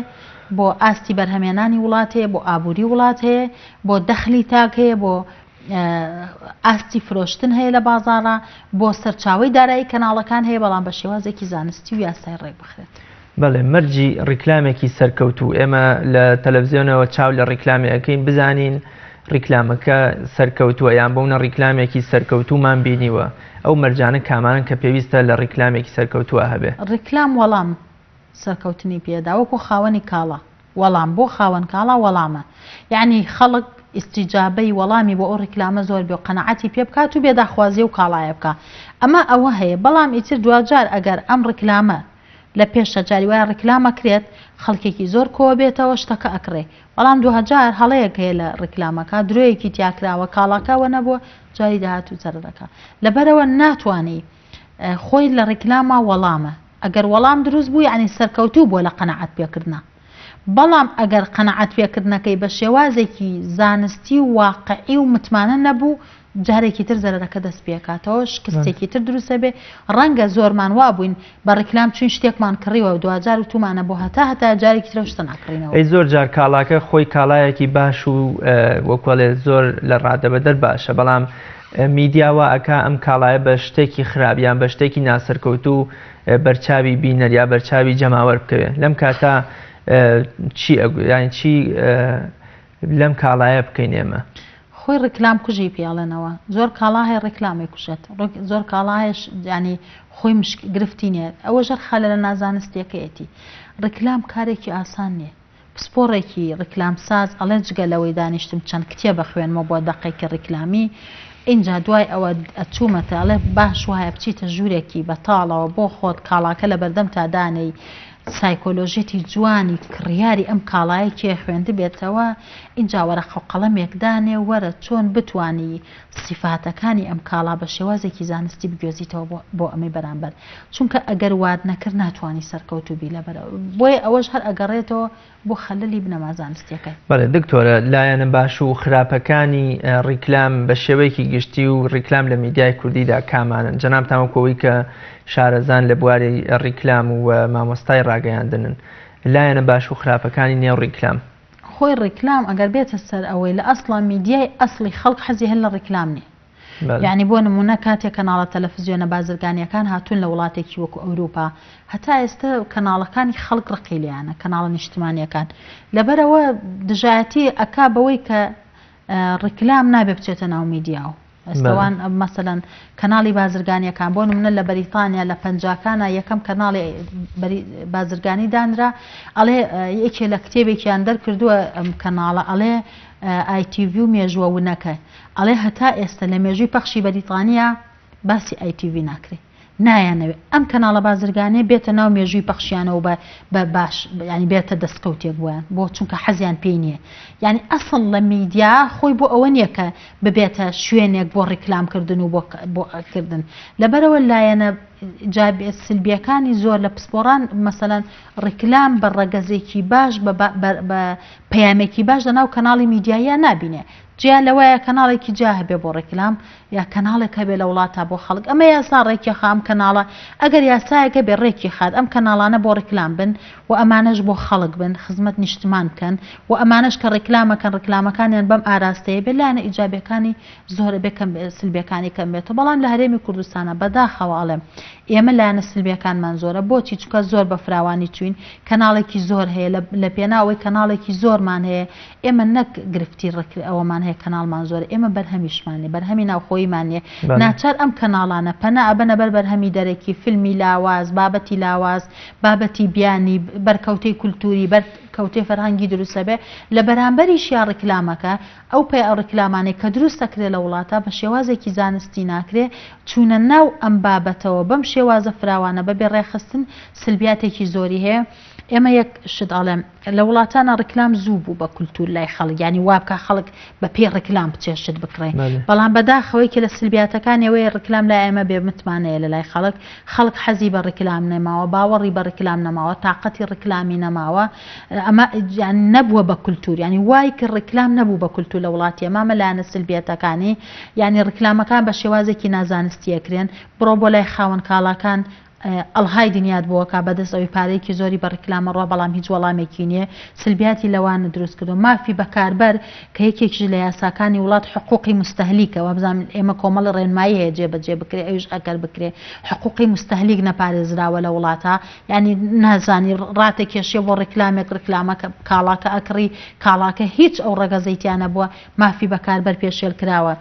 B: بۆ ئاستی بەرهەمێنانی وڵات هەیە بۆ ئابووری وڵات هەیە بۆ دەخلی تاک هەیە بۆ ئاستی فرۆشتن هەیە لە بازاڕە بۆ سەرچاوی دارایی کەناڵەکان هەیە بەڵام بە شێوازێکی زانستی و یاسای ڕێک بخرێت.
A: بەڵێ مەرجی ڕیکلامێکی سەرکەوتوو ئێمە لە تەلەڤیزیۆنەوە چاو لە ڕیکلامی ئەەکەین بزانین ڕیکلامەکە سەرکەوتووە یان بۆونە ڕیکلامێکی سەرکەوتوومان بینیوە ئەو مەرجانە کامانن کە پێویستە لە ڕیکلامێکی سەرکەوتووە هەبێ.
B: ڕیکلام وەڵام سەرکەوتنی پێدا وەکو خاوەنی کاڵە وەڵام بۆ خاوەن کاڵا وەڵامە یعنی خەڵک ئیستیجابەی وەڵامی بۆ ئەو ڕیکلامە زۆر بێ و قەنەعەتی پێ بکات و بێداخوازی و کاڵایە بکە ئەمە ئەوە هەیە بەڵام ئیتر دوجار ئەگەر ئەم ڕیکلامە لە پێشە جاری وایە ڕیکلامە کرێت خەڵکێکی زۆر کۆ بێتەوە شتەکە ئەکرێ بەڵام دوجار هەڵەیەک هەیە لە ڕیکلامەکە درۆیەکی تیاکراوە کاڵاکەوە نەبووە جاری داهاتوو جەرەکە لەبەرەوە ناتوانێ خۆی لە ڕیکلامە وەڵامە ئەگەر وەڵام دروست بوو یعنی سەرکەوتوو بۆ لە قەنەعەت پێکردنە بەڵام ئەگەر قەنەعەت پێکردنەکەی بە شێوازێکی زانستی و واقعی و متمانە نەبوو جارێکی تر زەرەکە دەست پێکاتەوە شکستێکی تر دروستە بێ ڕەنگە زۆرمان وا بووین بە ڕیکلام چون شتێکمان کڕیوە و دوجار و تومانە بۆ هەتا جارێکی ترە شتە ناکڕینەوە.
A: ئەی زۆر جار کاڵاکە خۆی کاڵایەکی باش و وەکوەڵێ زۆر لە ڕادەبەدەر باشە بەڵام میدیاوە ئەکا ئەم کاڵایە بە شتێکی خراپیان بە شتێکی ناسەرکەوتوو بەرچاوی بینەر یا بەرچاوی جەماوەر بکەوێت لەم کاتە چی ینی چی لەم کاڵایە بکەین ئێمە؟
B: خۆی ڕیکلام کوژی پیاڵێنەوە زۆر کاڵا هەیە ڕیکلامی کوژێت زۆر کاڵایش ینی خۆی گرفتی نیە ئەوە ژەر خەلە لە نازانستیەکەیەتی ڕیکلام کارێکی ئاسان نییە پسپۆڕێکی ڕیکلام ساز ئەڵێ جگە لەوەی دانیشتم چەند کتێبە بخوێنمەوە بۆ دەقێکی ڕیکلامی اینجا دوای ئەوە ئەچوومەتە ئەڵێ باش وایە بچیتە ژوورێکی بەتاڵەوە بۆ خۆت کاڵاکە لە بەردەم تا دانەی سایکۆلۆژێتی جوانی کڕیاری ئەم کاڵایە کێ خوێندە بێتەوە اینجا وەرەقە و قەڵەمێکدانێ وەرە چۆن بتانی سیفاتەکانی ئەم کاڵا بە شێوازێکی زانستی بگوێزیتەوە بۆ ئەمەی بەرامبەر چونکە ئەگەر واد نەکرد ناتوانانی سەرکەوتوبی لەبەرەوە بۆیە ئەوەش هەر ئەگەڕێتەوە بۆ خەلەلی بنەما زانستیەکەی.
A: بەڵێ دکتۆرە لایەنە باش و خراپەکانی ڕیکلام بە شێوەیەکی گشتی و ڕیکلام لە میدیای کوردیدا کامانن جەناب تامەکۆوەی کە شارەزان لە بواری ڕیکلام و مامۆستای ڕاگەیاندنن لایەنە باش و خراپەکانی نێو ڕیکلام
B: خۆی ڕیکلام ئەگەر بێتە سەر ئەوەی لە ئەسڵا میدیای ئەسڵی خەڵک حەزی هەر لە ڕیکلام نیە یعنی بۆ نمونە کاتێک کەناڵە تەلەڤیزیۆنە بازرگانیەکان هاتوون لە وڵاتێکی وەکو ئەوروپا هەتا ئێستا کەناڵەکانی خەڵک ڕقیلیانە کەناڵە نیشتمانیەکان لەبەرەوە دژایەتی ئەکا بەوەی کە ڕیکلام نابێ بچێتە ناو میدیاوە ئەستەوان مەسەلەن کەناڵی بازرگانیەکان بۆ نمونە لە بەریتانیا لە پەنجاکانە یەکەم کەناڵی بازرگانی دانرا ئەڵێ یەکێ لە کتێبێکیان دەرکردووە ئەم کەناڵە ئەڵێ ITV و مێژووە ونەکە ئەڵێ هەتا ئێستا لە مێژووی پەخشی بەریتانیا باسی ITV ناکرێت نایانەوێت ئەم کەناڵە بازرگانێ بێتە ناو مێژووی پەخشیانەوە بە باش ینی بێتە دەستکەوتێک بۆیان بۆ چونکە حەزیان پێی نییە یعنی ئەسڵ لە میدیا خۆی بۆ ئەوە نییە کە ببێتە شوێنێک بۆ ڕیکلامکردن و بۆ ئەکردن لەبەرەوە لایەنە سلبیەکانی زۆر لە پسپۆڕان مەسەلەن ڕیکلام بە ڕەگەزێکی باش بە پەیامێکی باش لەناو کەناڵی میدیایە نابینێ جیا لەوەیە کەناڵێکی جا هەبێ بۆ ڕێکلام یا کەناڵێک هەبێ لە وڵاتە بۆ خەڵک ئەمە یاسا ڕێکی خام کەناڵە ئەگەر یاسایەکە بێ ڕێکی خات ئەم کەناڵانە بۆ ڕێکلام بن و ئەمانەش بۆ خەڵک بن خزمەت نیشتمان بکەن و ئەمانش کە ڕێکلامەکەن ڕێکلامەکانیان بەم ئاراستەیە بێ لایەنە ئیجابیەکانی زۆرە بێکەم سلبیەکانی کەم بێتەوە بەڵام لە هەرێمی کوردستانە بەداخەواڵێم ئێمە لایەنە سلبیەکانمان زۆرە بۆچی چونکە زۆر بە فراوانی چوین کەناڵێکی زۆر هەیە لە پێناوەی کەناڵێکی زۆرمان هەیە ئێمە نەک گرفتی ئەوەمان هەیە کەناڵمان زۆر ئێمە بەرهەمیشمانێ بەرهەمی ناوخۆیمانێ ناچار ئەم کەناڵانە پەنا ئەبەنە بەر بەرهەمی دەرەکی فیلمی لاواز بابەتی لاواز بابەتی بیانی بەرکەوتەی کولتوری بەرکەوتەی فەرهەنگی دروستە بێ لە بەرامبەریشیا ڕێکلامەکە ئەو پێ ئەو ڕێکلامانەی کە دروستەکرێ لە وڵاتە بە شێوازێکی زانستی ناکرێ چوونە ناو ئەم بابەتەوە بەم شێوازە فراوانە بەبێ ڕێخستن سلبیاتێکی زۆری هەیە ئێمە یەک شت ئاڵێم لە وڵاتانە ڕێکلام زوو بوو بە کولتور لای خەڵک ینی وابکە خەڵک بە پێ ڕێکلام بچێشت بکڕێ بەڵام بەداخەوەی کە لە سلبیاتەکانی ئەوەیە ڕێکلام لای ئێمە بێ متمانەیە لە لای خەڵک حەزی بە ڕێکلام نەماوە باوەڕی بە ڕێکلام نەماوە تااقەتی ڕێکلامی نەماوە ئەمە نەبووە بە کولتور ینی وای کە ڕێکلام نەبوو بە کولتور لە وڵاتی ئەمامە لایەنە سلبیاتەکانی ینی ڕێکلامەکان بە شێوازێکی نازانستیەکرێن بڕۆ بۆ لای خاوەن کاڵاکان ئەڵهای دنیات بووەکە بەدەست ئەوی پارەیەکی زۆری بە ڕێکلامە ڕۆ بەڵام هیچ وەڵامێکی نییە سلبیاتی لەوانە دروست کردو مافی بەکاربەر کە یەکێکی لە یاساکانی وڵات حقوقی مستەهلیکەوە بزانین ئێمە کۆمەڵ ڕێنمایی هەیە جێبەجێ بکرێ ئەوش ئەگەر بکرێ حقوقی مستەهلیک نەپارێزراوە لە وڵاتە ینی نازانی ڕاتە کێشیە بۆ ڕێکلامێک ڕێکلامەکە کاڵاکە ئەکڕی کاڵاکە هیچ ئەو ڕێگەزەیتیانە بووە مافی بەکاربەر پێشێل کراوە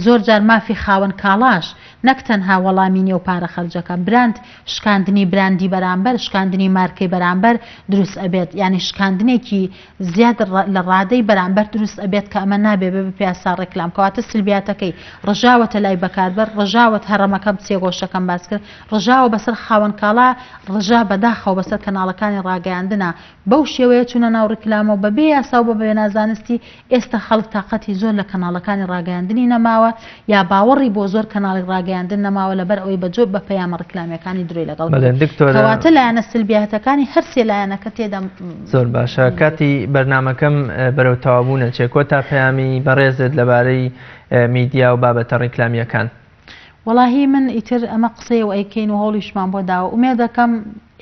B: زۆر جار مافی خاوەن کاڵاش نەک تەنها وەڵامی نیە و پارە خەرجەکە براند شکاندنی براندی بەرامبەر شکاندنی مارکەی بەرامبەر دروست ئەبێت ینی شکاندنێکی زیاد لە ڕادەی بەرامبەر دروست ئەبێت کە ئەمە نابێ بە پیاسا ڕێکلام کەواتە سلبیاتەکەی ڕژاوەتە لای بەکاربەر ڕژاوت هەڕەمەکەم سێگۆشەکەم باس کرد ڕژاوە بەسەر خاوەن کاڵا ڕژا بەداخەوە بەسەر کەناڵەکانی ڕاگەیاندنە بەو شێوەیە چونە ناو ڕێکلامەوە بەبێ یاسا و بەبێ نازانستی ئێستا خەڵک تااقەتی زۆر لە کەناڵەکانی ڕاگەیاندنی نەماوە یا باوەڕی بۆ زۆر کەناڵی ڕاگەیاندن نەماوە لەبەر ئەوەی بەجۆ بە پەیامە ڕێکلامیەکانی درۆی کەواتە لایەنە سلبیاتەکانی هەرسێ لایەنەکە تێدا
A: زۆر باشە کاتی بەرنامەکەم بەرەو تەواوبوونە چێکۆ تا پەیامی بەڕێزت لەبارەی میدیا و بابەتە ڕێکلامیەکان
B: وەڵاهی من ئیتر ئەمە قسەی و ئەیکەین و هەوڵیشمان بۆ داوە ئومێ دەکەم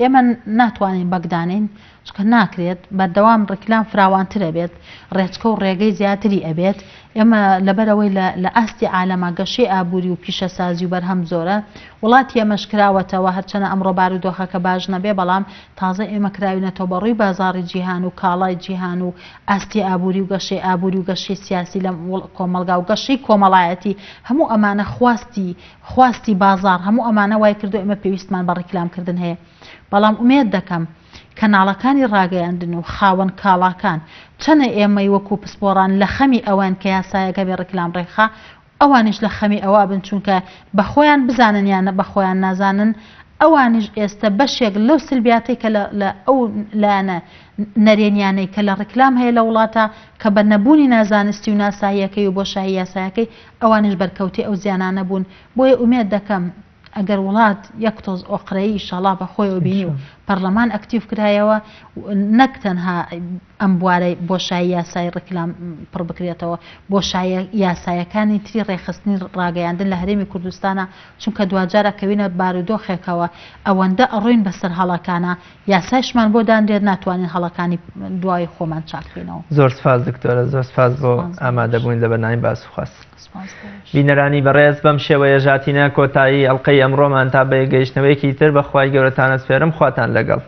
B: ئێمە ناتوانین بەگدانین چکە ناکرێت بەردەوام ڕێکلام فراوانترە بێت ڕێچکە و ڕێگەی زیاتری ئەبێت ئێمە لەبەرەوەی لە ئاستی عالەما گەشەی ئابووری و پیشەسازی و بەرهەم زۆرە وڵاتی ئێمەش کراوەتەوە هەرچەنە ئەمڕۆ بارودۆخەکە باش نەبێ بەڵام تازە ئێمە کراوینەتەوە بەڕووی بازاڕی جیهان و کاڵای جیهان و ئاستی ئابووری و گەشەی ئابووری و گەشەی سیاسی لە کۆمەلگا و گەشەی کۆمەڵایەتی هەموو ئەمانە خواستی بازار هەموو ئەمانە وای کردو ئێمە پێویستمان بە ڕێکلامکردن هەیە بەڵام ئومێد دەکەم کەناڵەکانی ڕاگەیاندن و خاوەن کاڵاکان چەنە ئێمەی وەکو پسپۆڕان لە خەمی ئەوان کە یاسایەکە بێ ڕێکلام ڕێخا ئەوانش لە خەمی ئەوە بن چونکە بە خۆیان بزانن یانە بە خۆیان نازانن ئەوانش ئێستا بەشێک لەو سلبیاتەی کە لە ئەو لایەنە نەرێنیانەی کە لە ڕێکلام هەیە لە وڵاتە کە بە نەبوونی نازانستی و ناساییەکەی و بۆشایی یاسایەکەی ئەوانش بەرکەوتی ئەو زیانانە بوون بۆیە ئومێد دەکەم ئەگەر وڵات یەک تۆز ئۆقرەیی ئینشاڵڵا بە خۆیەوە بینی و پەرلەمان ئەکتیڤ کرایەوە نەک تەنها ئەم بوارەی بۆشایی یاسای ڕێکلام پڕ بکرێتەوە بۆشایە یاسایەکانی تری ڕێخستنی ڕاگەیاندن لە هەرێمی کوردستانە چونکە دوجارە کەوینە بارودۆخێکەوە ئەوەندە ئەڕۆین بەسەر هەڵەکانە یاسایشمان بۆ دانرێت ناتوانین هەڵەکانی دوای خۆمان چاکرێنەوە
A: زۆر سپاس دکتۆرە زۆر سپاس بۆ ئامادەبووین لە بەرنامەی باسوخواست بینەرانی بەڕێز بەم شێوەیە ژاتینە کۆتایی ئەڵلقەی ئەمڕۆمان تا بە گەیشتنەوەیەکی تر بەخوای گەورەتانە سپێرم خواتان لەگەڵ